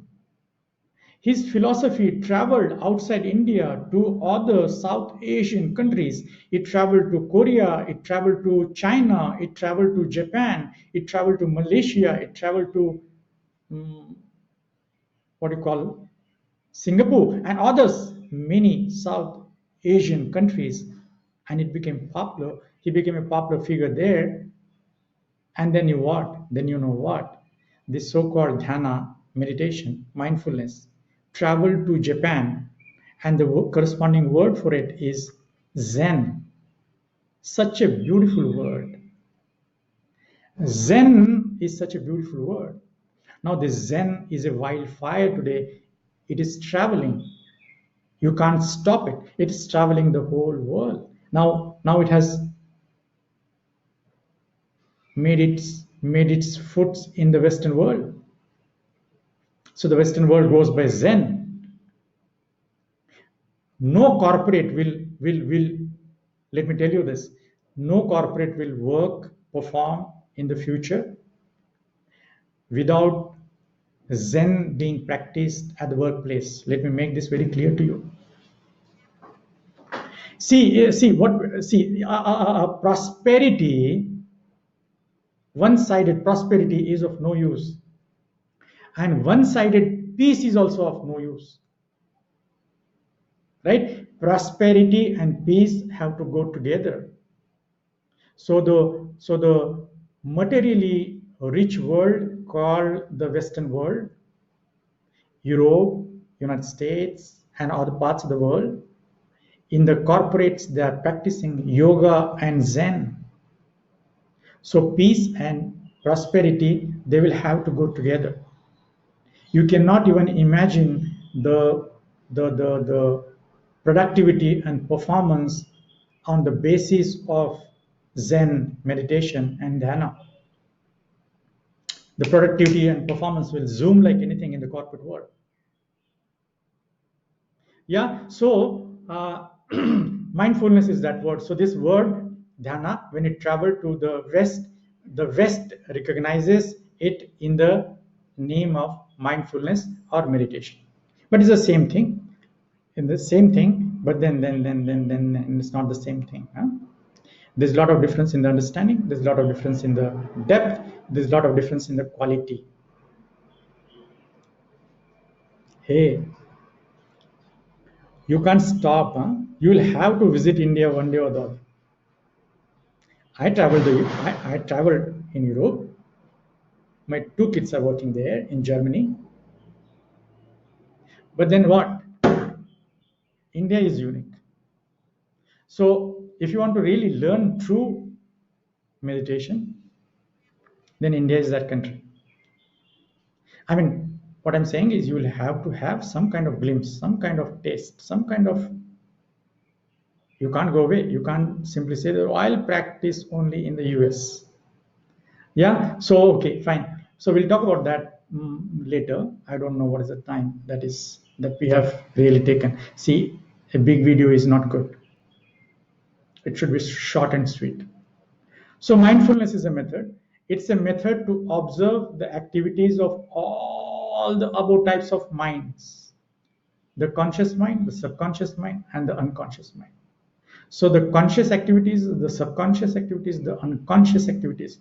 His philosophy traveled outside India to other South Asian countries. It traveled to Korea, it traveled to China, it traveled to Japan, it traveled to Malaysia, it traveled to what do you call Singapore and others, many South Asian countries, and it became popular. He became a popular figure there. And then you what? Then you know what? This so-called dhyana, meditation, mindfulness, traveled to Japan, and the corresponding word for it is Zen. Such a beautiful word. Zen is such a beautiful word. Now, this Zen is a wildfire today. It is traveling. You can't stop it. It is traveling the whole world. Now it has made its foot in the Western world. So the Western world goes by Zen. No corporate will Let me tell you this: no corporate will work, perform in the future without Zen being practiced at the workplace. Let me make this very clear to you. Prosperity, one-sided prosperity is of no use, and one-sided peace is also of no use. Right? Prosperity and peace have to go together. So the materially rich world called the Western world, Europe, United States, and other parts of the world, in the corporates they are practicing yoga and Zen. So peace and prosperity, they will have to go together. You cannot even imagine the productivity and performance on the basis of Zen meditation and dhyana. The productivity and performance will zoom like anything in the corporate world. Yeah, so mindfulness is that word. So this word dhyana, when it traveled to the West recognizes it in the name of mindfulness or meditation. But it's the same thing, in the same thing, but then it's not the same thing. Huh? There's a lot of difference in the understanding. There's a lot of difference in the depth. There's a lot of difference in the quality. Hey, you can't stop. Huh? You'll have to visit India one day or the other. I traveled in Europe. My two kids are working there in Germany. But then what? India is unique. So if you want to really learn true meditation, then India is that country. I mean, what I'm saying is you will have to have some kind of glimpse, some kind of taste, some kind of. You can't go away. You can't simply say that, oh, I'll practice only in the US. Yeah, so okay, fine. So we'll talk about that later. I don't know what is the time that we have really taken. See, a big video is not good. It should be short and sweet. So mindfulness is a method. It's a method to observe the activities of all the above types of minds: the conscious mind, the subconscious mind, and the unconscious mind. So the conscious activities, the subconscious activities, the unconscious activities,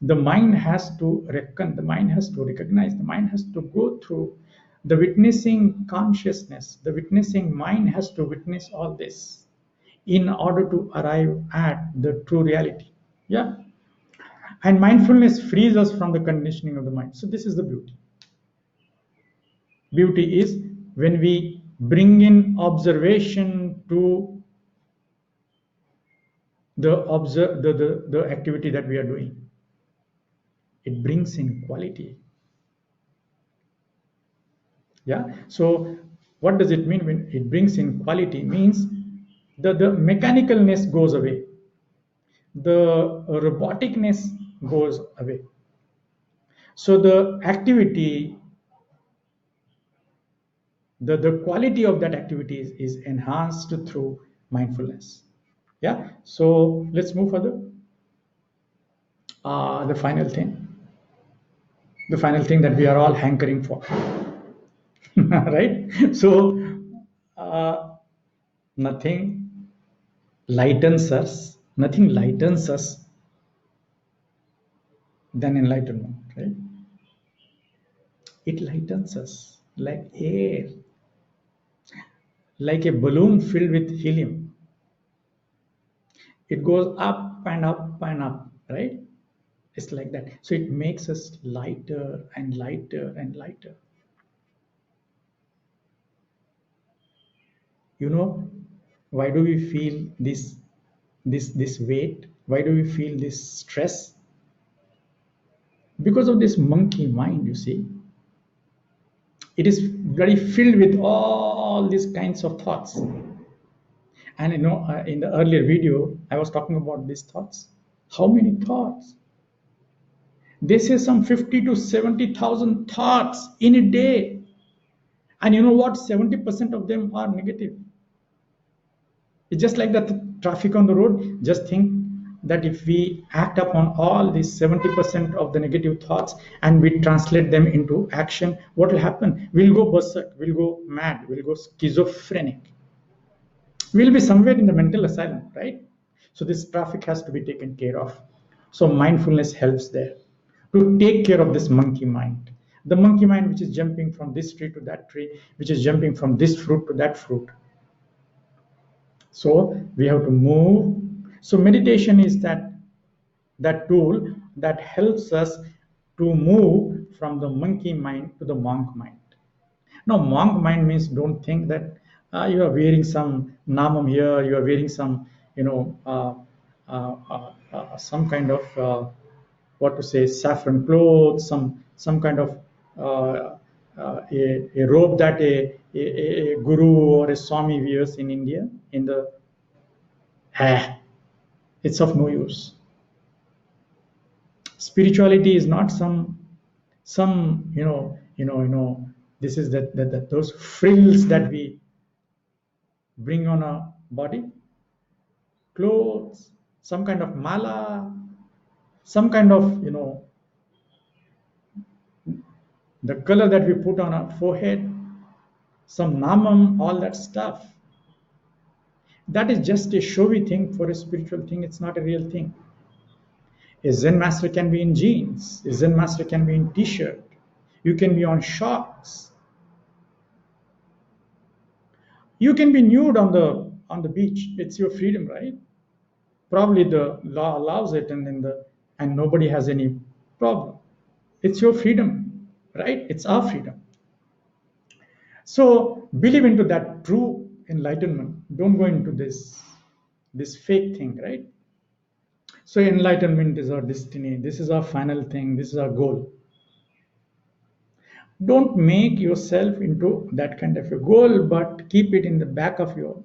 the mind has to reckon, the mind has to recognize, the mind has to go through the witnessing consciousness. The witnessing mind has to witness all this in order to arrive at the true reality. Yeah. And mindfulness frees us from the conditioning of the mind. So this is the beauty. Beauty is when we bring in observation to the activity that we are doing. It brings in quality. Yeah. So what does it mean when it brings in quality? Means the mechanicalness goes away, the roboticness goes away. So the activity, the quality of that activity is enhanced through mindfulness. Yeah. So let's move further. The final thing that we are all hankering for. Right? So nothing nothing lightens us than enlightenment, right? It lightens us like air, like a balloon filled with helium. It goes up and up and up, right? It's like that. So it makes us lighter and lighter and lighter. You know, why do we feel this weight? Why do we feel this stress? Because of this monkey mind, you see. It is very filled with all these kinds of thoughts. And in the earlier video, I was talking about these thoughts. How many thoughts? They say some 50 to 70,000 thoughts in a day. And you know what? 70% of them are negative. It's just like the traffic on the road. Just think that if we act upon all these 70% of the negative thoughts and we translate them into action, what will happen? We'll go berserk, we'll go mad, we'll go schizophrenic. We'll be somewhere in the mental asylum, right? So this traffic has to be taken care of. So mindfulness helps there to take care of this monkey mind. The monkey mind which is jumping from this tree to that tree, which is jumping from this fruit to that fruit. So we have to move. So meditation is that tool that helps us to move from the monkey mind to the monk mind. Now, monk mind means don't think that you are wearing some namam here, you are wearing some, some kind of what to say, saffron clothes, some kind of a robe that a guru or a swami wears in India. In the it's of no use. Spirituality is not some this is that those frills that we bring on a body, clothes, some kind of mala, some kind of the color that we put on our forehead, some namam, all that stuff. That is just a showy thing for a spiritual thing. It's not a real thing. A Zen master can be in jeans. A Zen master can be in t-shirt. You can be on shorts. You can be nude on the beach. It's your freedom, right? Probably the law allows it, and nobody has any problem. It's your freedom, right? It's our freedom. So believe into that true enlightenment. Don't go into this fake thing, right? So enlightenment is our destiny. This is our final thing. This is our goal. Don't make yourself into that kind of a goal, but keep it in the back of your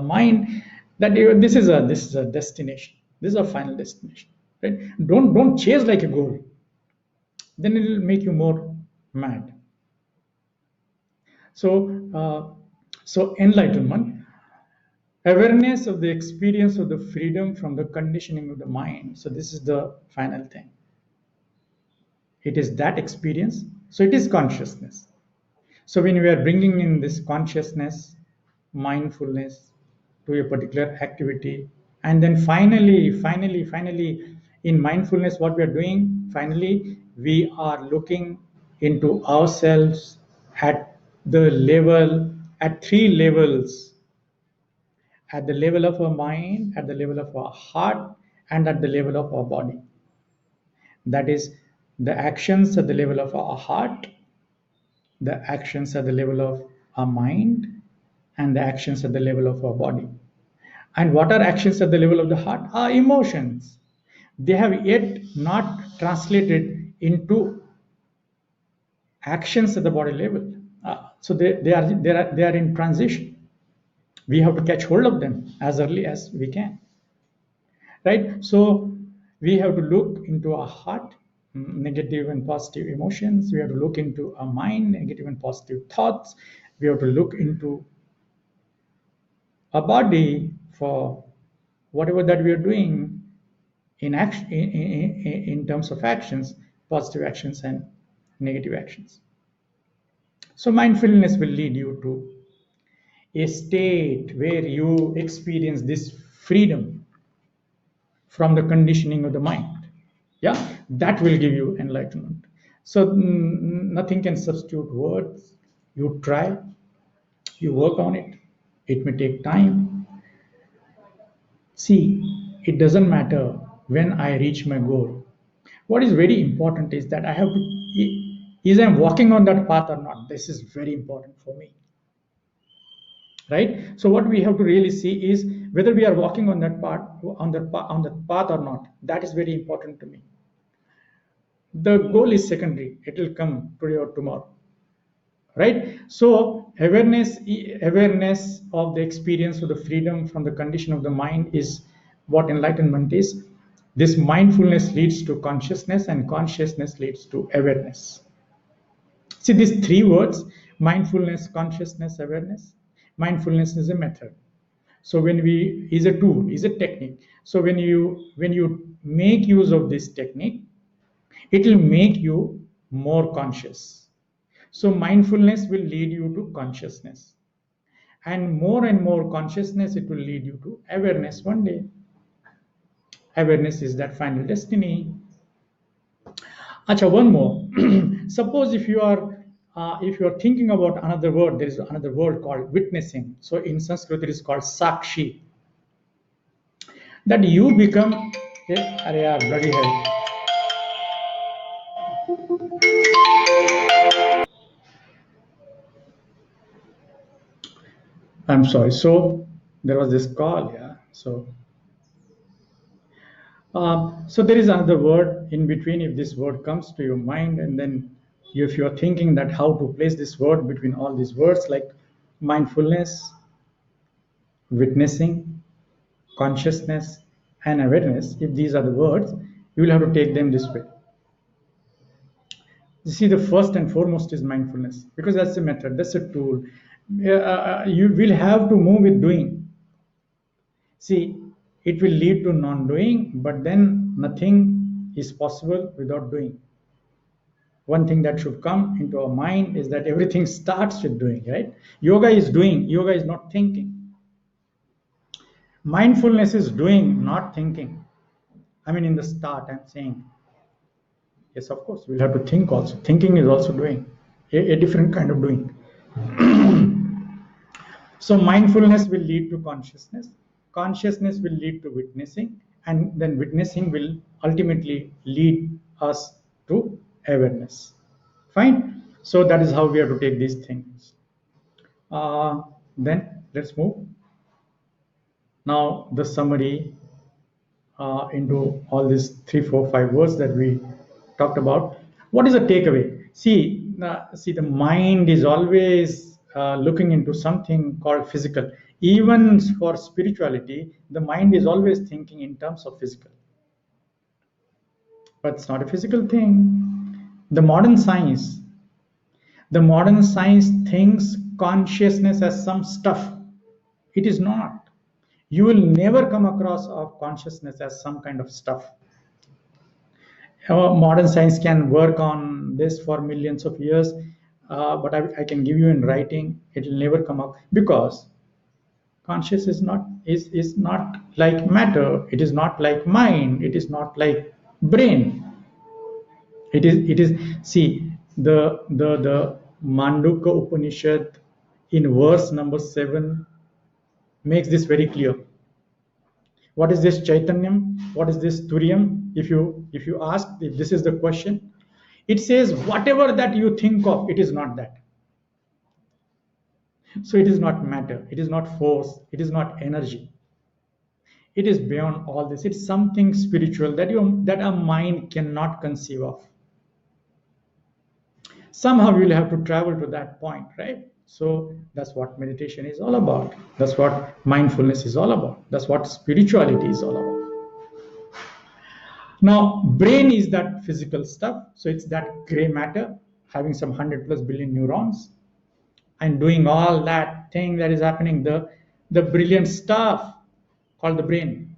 mind that this is a destination. This is a final destination, right? Don't chase like a goal. Then it will make you more mad. So enlightenment, awareness of the experience of the freedom from the conditioning of the mind. So this is the final thing. It is that experience. So it is consciousness. So when we are bringing in this consciousness, mindfulness to a particular activity, and then finally, in mindfulness, what we are doing, finally, we are looking into ourselves at the level, at three levels: at the level of our mind, at the level of our heart, and at the level of our body. That is the actions at the level of our heart, the actions at the level of our mind, and the actions at the level of our body. And what are actions at the level of the heart? Our emotions. They have yet not translated into actions at the body level. So they are in transition. We have to catch hold of them as early as we can, right? So we have to look into our heart, negative and positive emotions. We have to look into our mind, negative and positive thoughts. We have to look into our body for whatever that we are doing in action, in terms of actions, positive actions and negative actions. So mindfulness will lead you to a state where you experience this freedom from the conditioning of the mind. Yeah, that will give you enlightenment. So nothing can substitute words. You try, you work on it. It may take time. See, it doesn't matter when I reach my goal. What is very important is that I have to, is I'm walking on that path or not. This is very important for me, right? So what we have to really see is whether we are walking on that path, on that path or not. That is very important to me. The goal is secondary. It will come today or tomorrow, right? So awareness of the experience of the freedom from the condition of the mind is what enlightenment is. This mindfulness leads to consciousness, and consciousness leads to awareness. See these three words: mindfulness, consciousness, awareness. Mindfulness is a method. So when we is a tool, is a technique. So when you make use of this technique, it will make you more conscious. So mindfulness will lead you to consciousness, and more consciousness, it will lead you to awareness one day. Awareness is that final destiny. Acha, one more. Suppose if you are thinking about another word, there is another word called witnessing. So in Sanskrit, it is called sakshi. That you become, अरे यार, bloody hell. I'm sorry. So there was this call, yeah. So there is another word in between. If this word comes to your mind, and then if you are thinking that how to place this word between all these words like mindfulness, witnessing, consciousness, and awareness, if these are the words, you will have to take them this way. You see, the first and foremost is mindfulness, because that's a method, that's a tool. You will have to move with doing. See, it will lead to non-doing, but then nothing is possible without doing. One thing that should come into our mind is that everything starts with doing, right? Yoga is doing, yoga is not thinking. Mindfulness is doing, not thinking. I mean, in the start, I'm saying, yes, of course, we'll have to think also. Thinking is also doing, a different kind of doing. So mindfulness will lead to consciousness. Consciousness will lead to witnessing, and then witnessing will ultimately lead us to awareness. Fine. So that is how we have to take these things. Then let's move. Now the summary into all these 3, 4, 5 words that we talked about. What is the takeaway? See, the mind is always looking into something called physical. Even for spirituality, the mind is always thinking in terms of physical, but it's not a physical thing. The modern science, the modern science thinks consciousness as some stuff. It is not. You will never come across of consciousness as some kind of stuff. Modern science can work on this for millions of years, but I can give you in writing, it will never come up, because conscious is not like matter, it is not like mind, it is not like brain. It is see, the Mandukya Upanishad in verse number 7 makes this very clear. What is this Chaitanyam? What is this Turyam? If you ask, if this is the question, it says whatever that you think of, it is not that. So it is not matter, it is not force, it is not energy. It is beyond all this. It's something spiritual that our mind cannot conceive of. Somehow we will have to travel to that point, right? So that's what meditation is all about. That's what mindfulness is all about. That's what spirituality is all about. Now, brain is that physical stuff. So it's that gray matter having some 100+ billion neurons and doing all that thing that is happening, the brilliant stuff called the brain.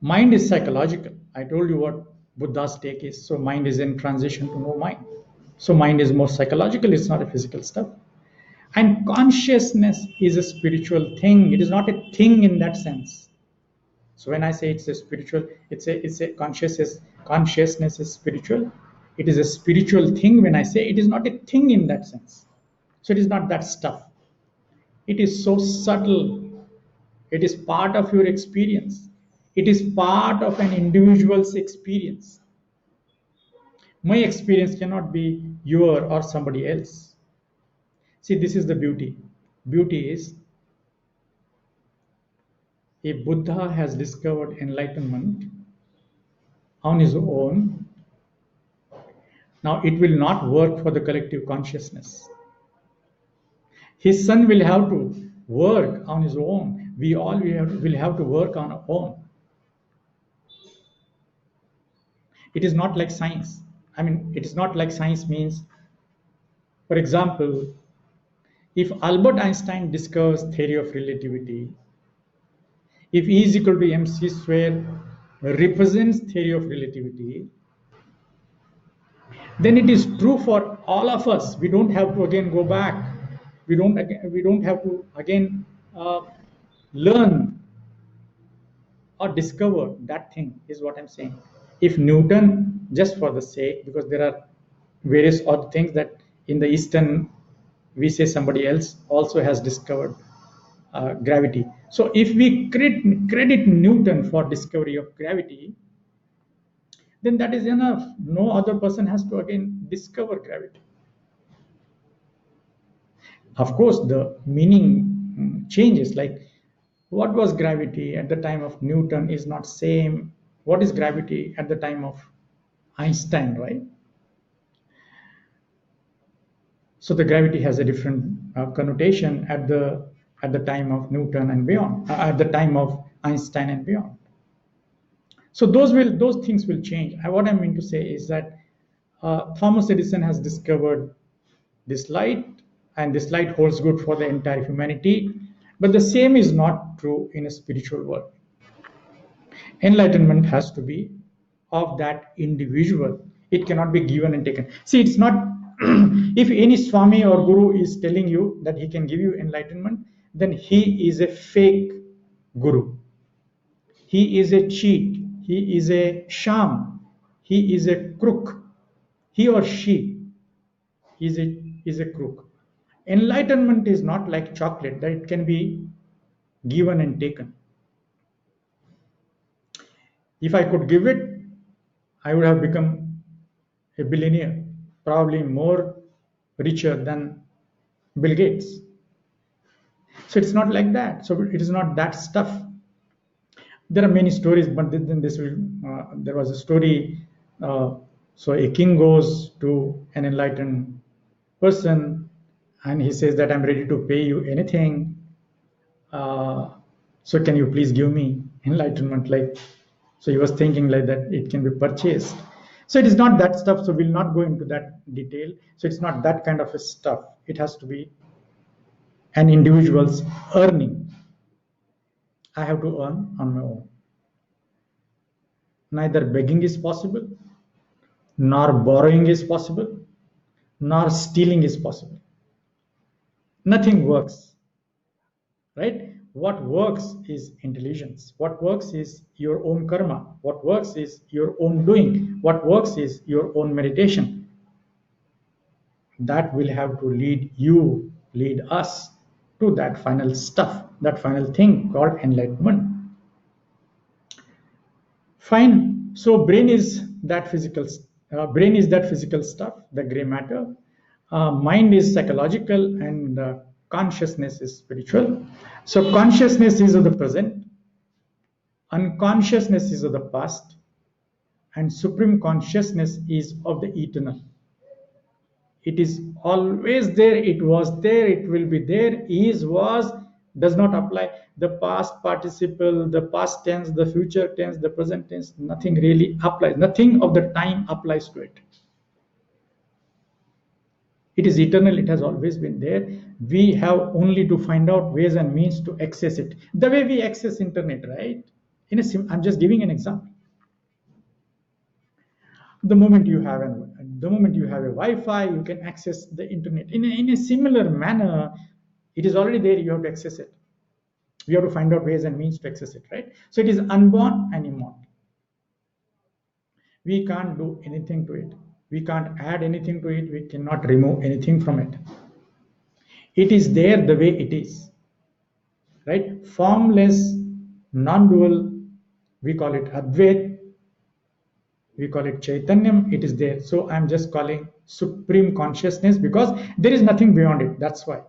Mind is psychological. I told you what Buddha's take is. So mind is in transition to no mind. So mind is more psychological, it's not a physical stuff. And consciousness is a spiritual thing. It is not a thing in that sense. So when I say it's a spiritual, it's a consciousness is spiritual. It is a spiritual thing. When I say it is not a thing in that sense. So it is not that stuff. It is so subtle. It is part of your experience. It is part of an individual's experience. My experience cannot be your or somebody else. See, this is the beauty. Beauty is, if Buddha has discovered enlightenment on his own, now it will not work for the collective consciousness. His son will have to work on his own. We all will have to work on our own. It is not like science. I mean, it is not like science means, for example, If Albert Einstein discovers theory of relativity, if E is equal to mc square represents theory of relativity, then it is true for all of us. We don't have to again go back. We don't have to again learn or discover that thing, is what I'm saying. If Newton, just for the sake, because there are various other things that in the Eastern, we say somebody else also has discovered gravity. So if we credit Newton for discovery of gravity, then that is enough. No other person has to again discover gravity. Of course, the meaning changes. Like, what was gravity at the time of Newton is not same. What is gravity at the time of Einstein, right? So the gravity has a different connotation at the time of Newton and beyond, at the time of Einstein and beyond. So those things will change. What I mean to say is that Thomas Edison has discovered this light, and this light holds good for the entire humanity. But the same is not true in a spiritual world. Enlightenment has to be of that individual. It cannot be given and taken. See, it's not if any Swami or Guru is telling you that he can give you enlightenment, then he is a fake Guru. He is a cheat. He is a sham. He is a crook. He or she is a crook. Enlightenment is not like chocolate that it can be given and taken. If I could give it, I would have become a billionaire, probably more richer than Bill Gates. So it's not like that. So it is not that stuff. There are many stories, but then this will. There was a story. So a king goes to an enlightened person, and he says that I'm ready to pay you anything. So can you please give me enlightenment? Like, so he was thinking like that it can be purchased. So it is not that stuff. So we'll not go into that detail. So it's not that kind of a stuff. It has to be an individual's earning. I have to earn on my own. Neither begging is possible, nor borrowing is possible, nor stealing is possible. Nothing works, right? What works is intelligence. What works is your own karma. What works is your own doing. What works is your own meditation. That will have to lead us to that final stuff, that final thing called enlightenment. Fine. So brain is that physical stuff, the gray matter. Mind is psychological, and consciousness is spiritual. So consciousness is of the present, unconsciousness is of the past, and supreme consciousness is of the eternal. It is always there. It was there. It will be there. Is, was, does not apply. The past participle, the past tense, the future tense, the present tense, nothing really applies. Nothing of the time applies to it. It is eternal. It has always been there. We have only to find out ways and means to access it. The way we access internet, right? I'm just giving an example. The moment you have a Wi-Fi, you can access the internet. In a similar manner, it is already there. You have to access it. We have to find out ways and means to access it, right? So it is unborn and immortal. We can't do anything to it. We can't add anything to it. We cannot remove anything from it. It is there the way it is, right? Formless, non-dual. We call it Advait. We call it Chaitanyam. It is there. So I'm just calling supreme consciousness because there is nothing beyond it. That's why.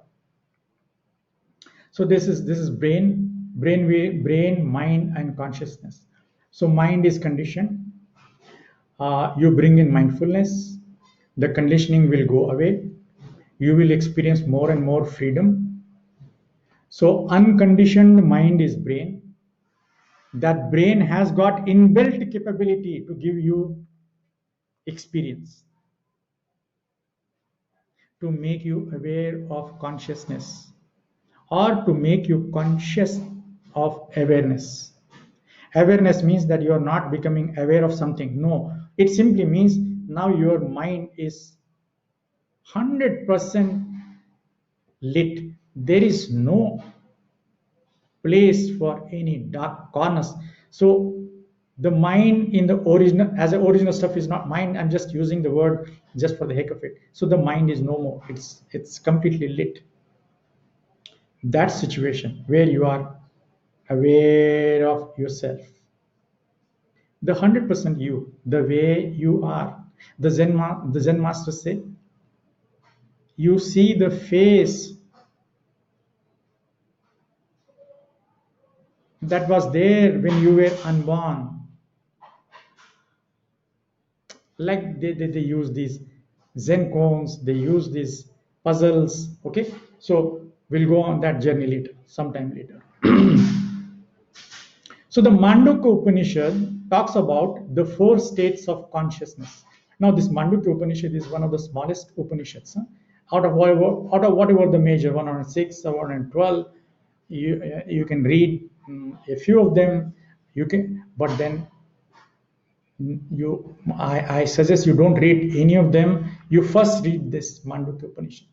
So this is brain, mind, and consciousness. So mind is conditioned. You bring in mindfulness, the conditioning will go away. You will experience more and more freedom. So unconditioned mind is brain. That brain has got inbuilt capability to give you experience. to make you aware of consciousness or to make you conscious of awareness. Awareness means that you are not becoming aware of something. No, it simply means now your mind is 100% lit. There is no place for any dark corners. So the mind in the original, as a original stuff is not mind, I'm just using the word just for the heck of it. So the mind is no more. It's completely lit. That situation where you are aware of yourself, the 100% you, the way you are. The Zen masters say, you see the face that was there when you were unborn. Like they use these Zen cones, they use these puzzles. Okay, so we'll go on that journey later, sometime later. So the Mandukya Upanishad talks about the four states of consciousness. Now, this Mandukya Upanishad is one of the smallest Upanishads. Huh? Out of whatever the major 106 or 112, you can read a few of them. You can, but then I suggest you don't read any of them. You first read this Mandukya Upanishad.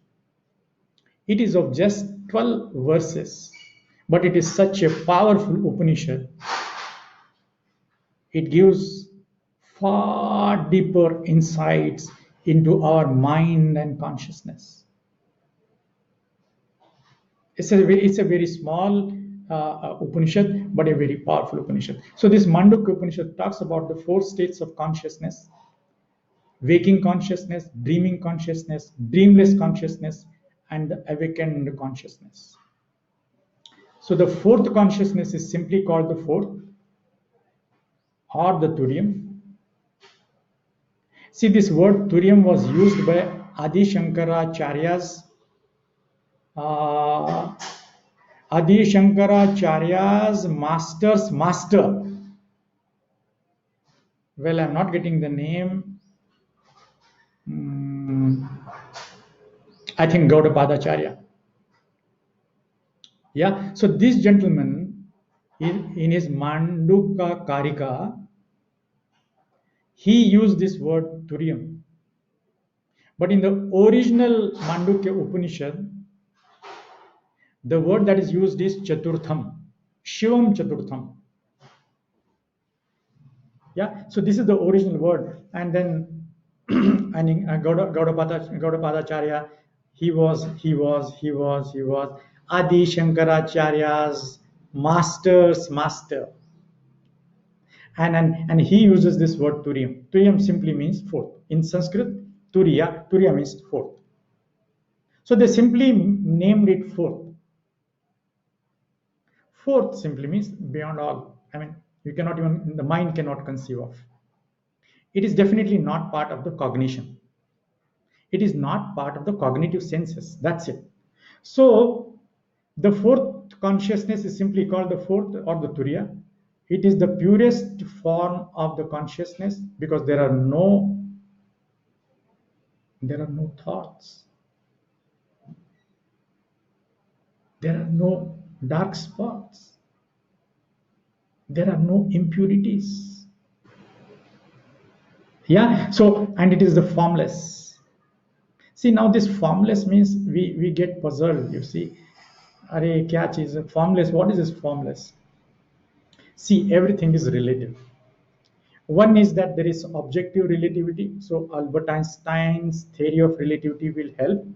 It is of just 12 verses, but it is such a powerful Upanishad. It gives far deeper insights into our mind and consciousness. It's a very small Upanishad, but a very powerful Upanishad. So this Mandukya Upanishad talks about the four states of consciousness: waking consciousness, dreaming consciousness, dreamless consciousness, and the awakened consciousness. So the fourth consciousness is simply called the fourth or the Turiya. See, this word Turiya was used by Adi Shankaracharya's uh, Adi Shankaracharya's master's master. Well, I'm not getting the name. I think Gaudapadacharya. Yeah, so this gentleman, in his Mandukya Karika, he used this word Turiyam. But in the original Mandukya Upanishad, the word that is used is Chaturtham, Shivam Chaturtham. Yeah, so this is the original word. And then Gaudapadacharya, he was Adi Shankaracharya's master's master. And he uses this word Turiyam. Turiyam simply means fourth. In Sanskrit, Turiya means fourth. So they simply named it fourth. Fourth simply means beyond all. I mean, the mind cannot conceive of. It is definitely not part of the cognition. It is not part of the cognitive senses. That's it. So the fourth consciousness is simply called the fourth or the Turiya. It is the purest form of the consciousness because there are no thoughts. There are no dark spots. There are no impurities. Yeah, so, and it is the formless. See, now this formless means we get puzzled, you see. Are kya cheez hai? Formless, what is this formless? See, everything is relative. One is that there is objective relativity. So Albert Einstein's theory of relativity will help,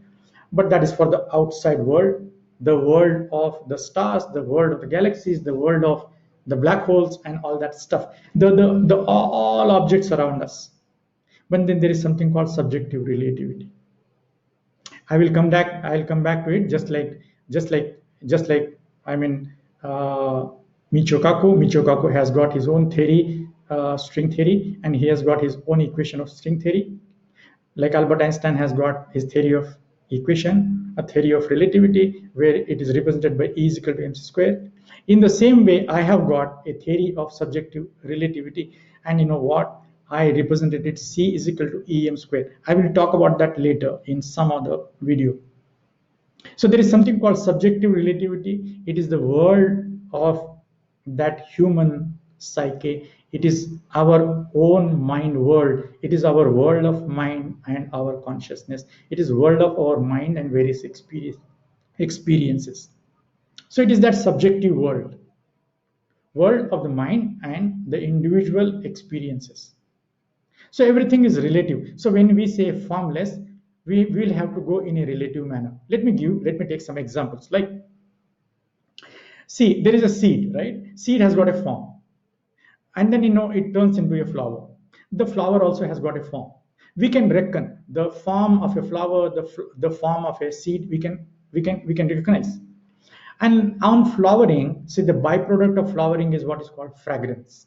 but that is for the outside world, the world of the stars, the world of the galaxies, the world of the black holes, and all that stuff. The all objects around us. But then there is something called subjective relativity. I'll come back to it. Just like I mean, Michio Kaku has got his own theory, string theory, and he has got his own equation of string theory. Like Albert Einstein has got his theory of equation, a theory of relativity, where it is represented by E is equal to mc square. In the same way, I have got a theory of subjective relativity, and you know what? I represented it C is equal to EM squared. I will talk about that later in some other video. So there is something called subjective relativity. It is the world of that human psyche. It is our own mind world. It is our world of mind and our consciousness. It is world of our mind and various experiences. So it is that subjective world of the mind and the individual experiences. So everything is relative. So when we say formless, we will have to go in a relative manner. Let me take some examples. Like, see, there is a seed, right? Seed has got a form, and then it turns into a flower. The flower also has got a form. We can reckon the form of a flower, the form of a seed. We can recognize. And on flowering, see, the byproduct of flowering is what is called fragrance.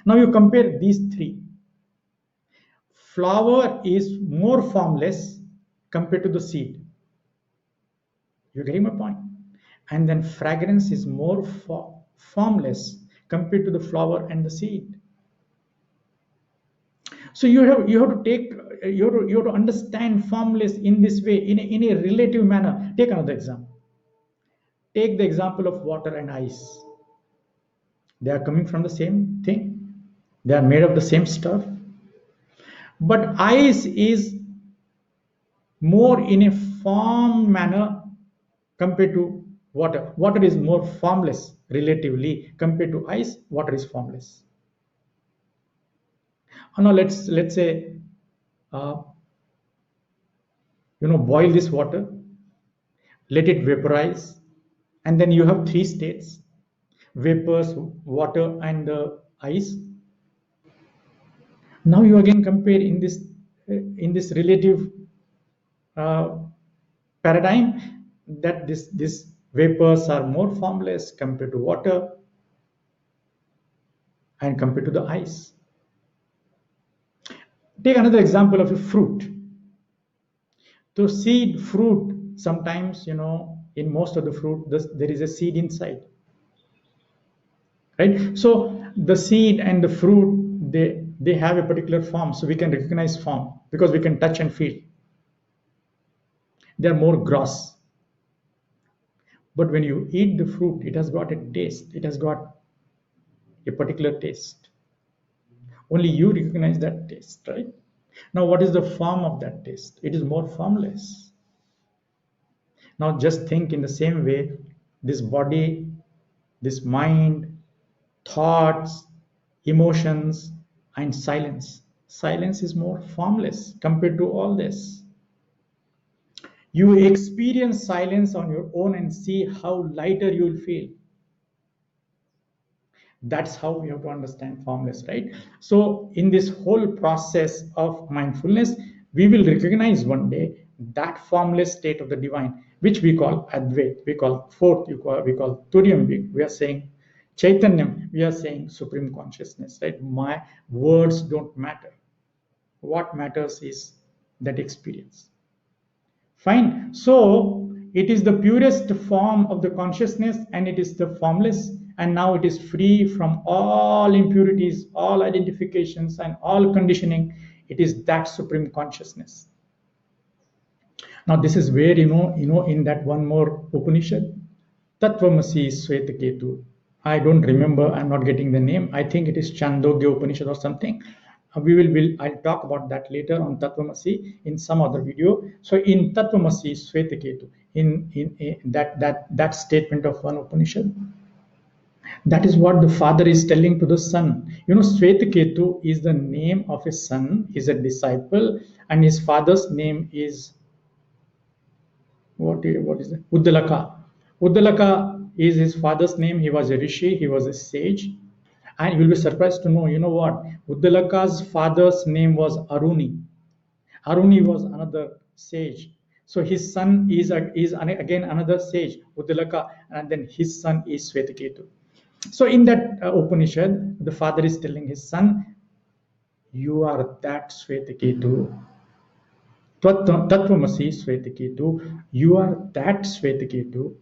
Now you compare these three. Flower is more formless compared to the seed. You getting my point? And then fragrance is more formless compared to the flower and the seed. So you have to take you have to understand formless in this way, in a relative manner. Take another example. Take the example of water and ice. They are coming from the same thing. They are made of the same stuff. But ice is more in a form manner compared to water. Water is more formless relatively compared to ice. Water is formless. Now let's say uh, boil this water, let it vaporize, and then you have three states: vapors, water, and ice. Now you again compare in this relative uh, paradigm, that this vapors are more formless compared to water and compared to the ice. Take another example of a fruit. So seed fruit, sometimes in most of the fruit there is a seed inside, right? So the seed and the fruit, they have a particular form, so we can recognize form because we can touch and feel. They are more gross. But when you eat the fruit, it has got a taste. It has got a particular taste. Only you recognize that taste, right? Now, what is the form of that taste? It is more formless. Now, just think in the same way, this body, this mind, thoughts, emotions, and silence. Silence is more formless compared to all this. You experience silence on your own and see how lighter you will feel. That's how we have to understand formless, right? So in this whole process of mindfulness, we will recognize one day that formless state of the divine, which we call Advait, we call fourth, we call Turiam, we are saying Chaitanyam, we are saying supreme consciousness, right? My words don't matter. What matters is that experience. Fine. So it is the purest form of the consciousness, and it is the formless, and now it is free from all impurities, all identifications, and all conditioning. It is that supreme consciousness. Now this is where in that one more Upanishad, Tattvamasi Swetaketu. I don't remember. I'm not getting the name. I think it is Chandogya Upanishad or something. I'll talk about that later on Tattvamasi in some other video. So in Tattvamasi Swetaketu, in that statement of one Upanishad, that is what the father is telling to the son. Swetaketu is the name of a son, is a disciple, and his father's name is what is it? Uddalaka. Uddalaka is his father's name. He was a rishi, he was a sage. And you will be surprised to know, what? Uddalaka's father's name was Aruni. Aruni was another sage. So his son is again another sage, Uddalaka, and then his son is Swetaketu. So in that Upanishad, the father is telling his son, you are that Swetaketu. Tattvamasi Swetaketu. You are that Swetaketu.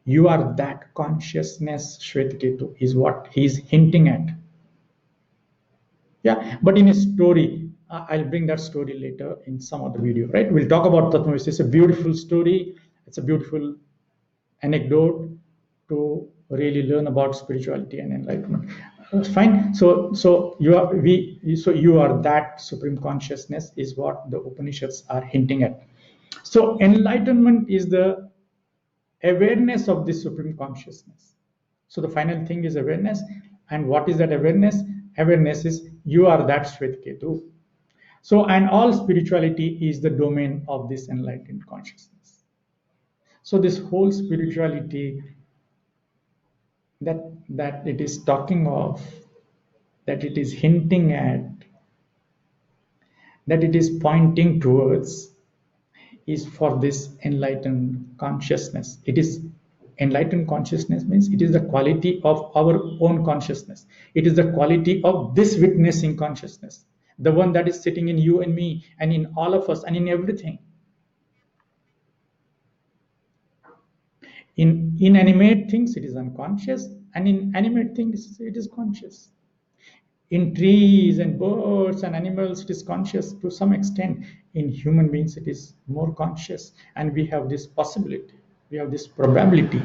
You are that consciousness, Swetaketu, is what he is hinting at. Yeah, but in a story, I'll bring that story later in some other video, right? We'll talk about Tatmavisi. It's a beautiful story. It's a beautiful anecdote to really learn about spirituality and enlightenment. Fine. So you are that supreme consciousness is what the Upanishads are hinting at. So enlightenment is the awareness of this supreme consciousness. So the final thing is awareness. And what is that awareness? Awareness is you are that Shvetketu. So, and all spirituality is the domain of this enlightened consciousness. So this whole spirituality that it is talking of, that it is hinting at, that it is pointing towards, is for this enlightened consciousness. It is enlightened consciousness means it is the quality of our own consciousness. It is the quality of this witnessing consciousness, the one that is sitting in you and me and in all of us and in everything. In inanimate things, it is unconscious, and in animate things, it is conscious. In trees and birds and animals, it is conscious to some extent. In human beings, it is more conscious, and we have this possibility, we have this probability,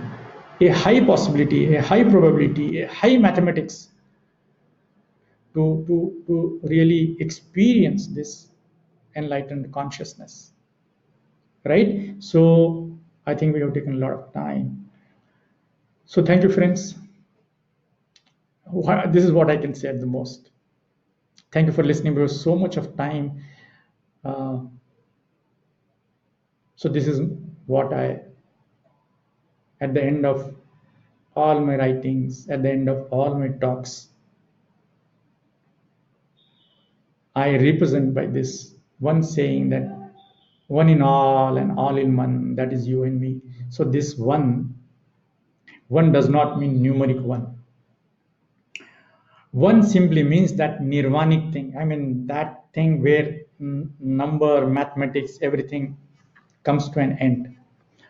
a high possibility, a high probability, a high mathematics to really experience this enlightened consciousness, right? So I think we have taken a lot of time. So thank you, friends. This is what I can say at the most. Thank you for listening. There was so much of time. Uh, so this is what I, at the end of all my writings, at the end of all my talks, I represent by this one saying that one in all and all in one, that is you and me. So this one does not mean numeric one. One simply means that nirvanic thing. I mean, that thing where number, mathematics, everything comes to an end.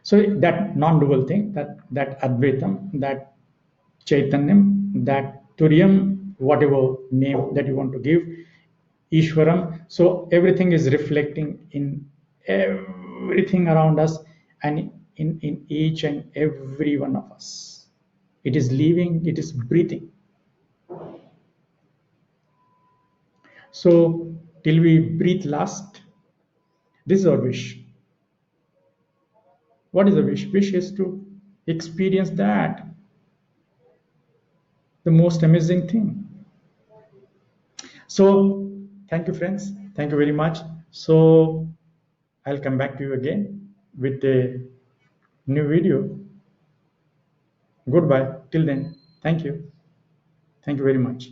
So that non-dual thing, that Advaitam, that Chaitanyam, that Turyam, whatever name that you want to give, Ishwaram. So everything is reflecting in everything around us and in each and every one of us. It is living, it is breathing. So till we breathe last, this is our wish. What is the wish? Wish is to experience that, the most amazing thing. So thank you, friends. Thank you very much. So I'll come back to you again with a new video. Goodbye. Till then, thank you. Thank you very much.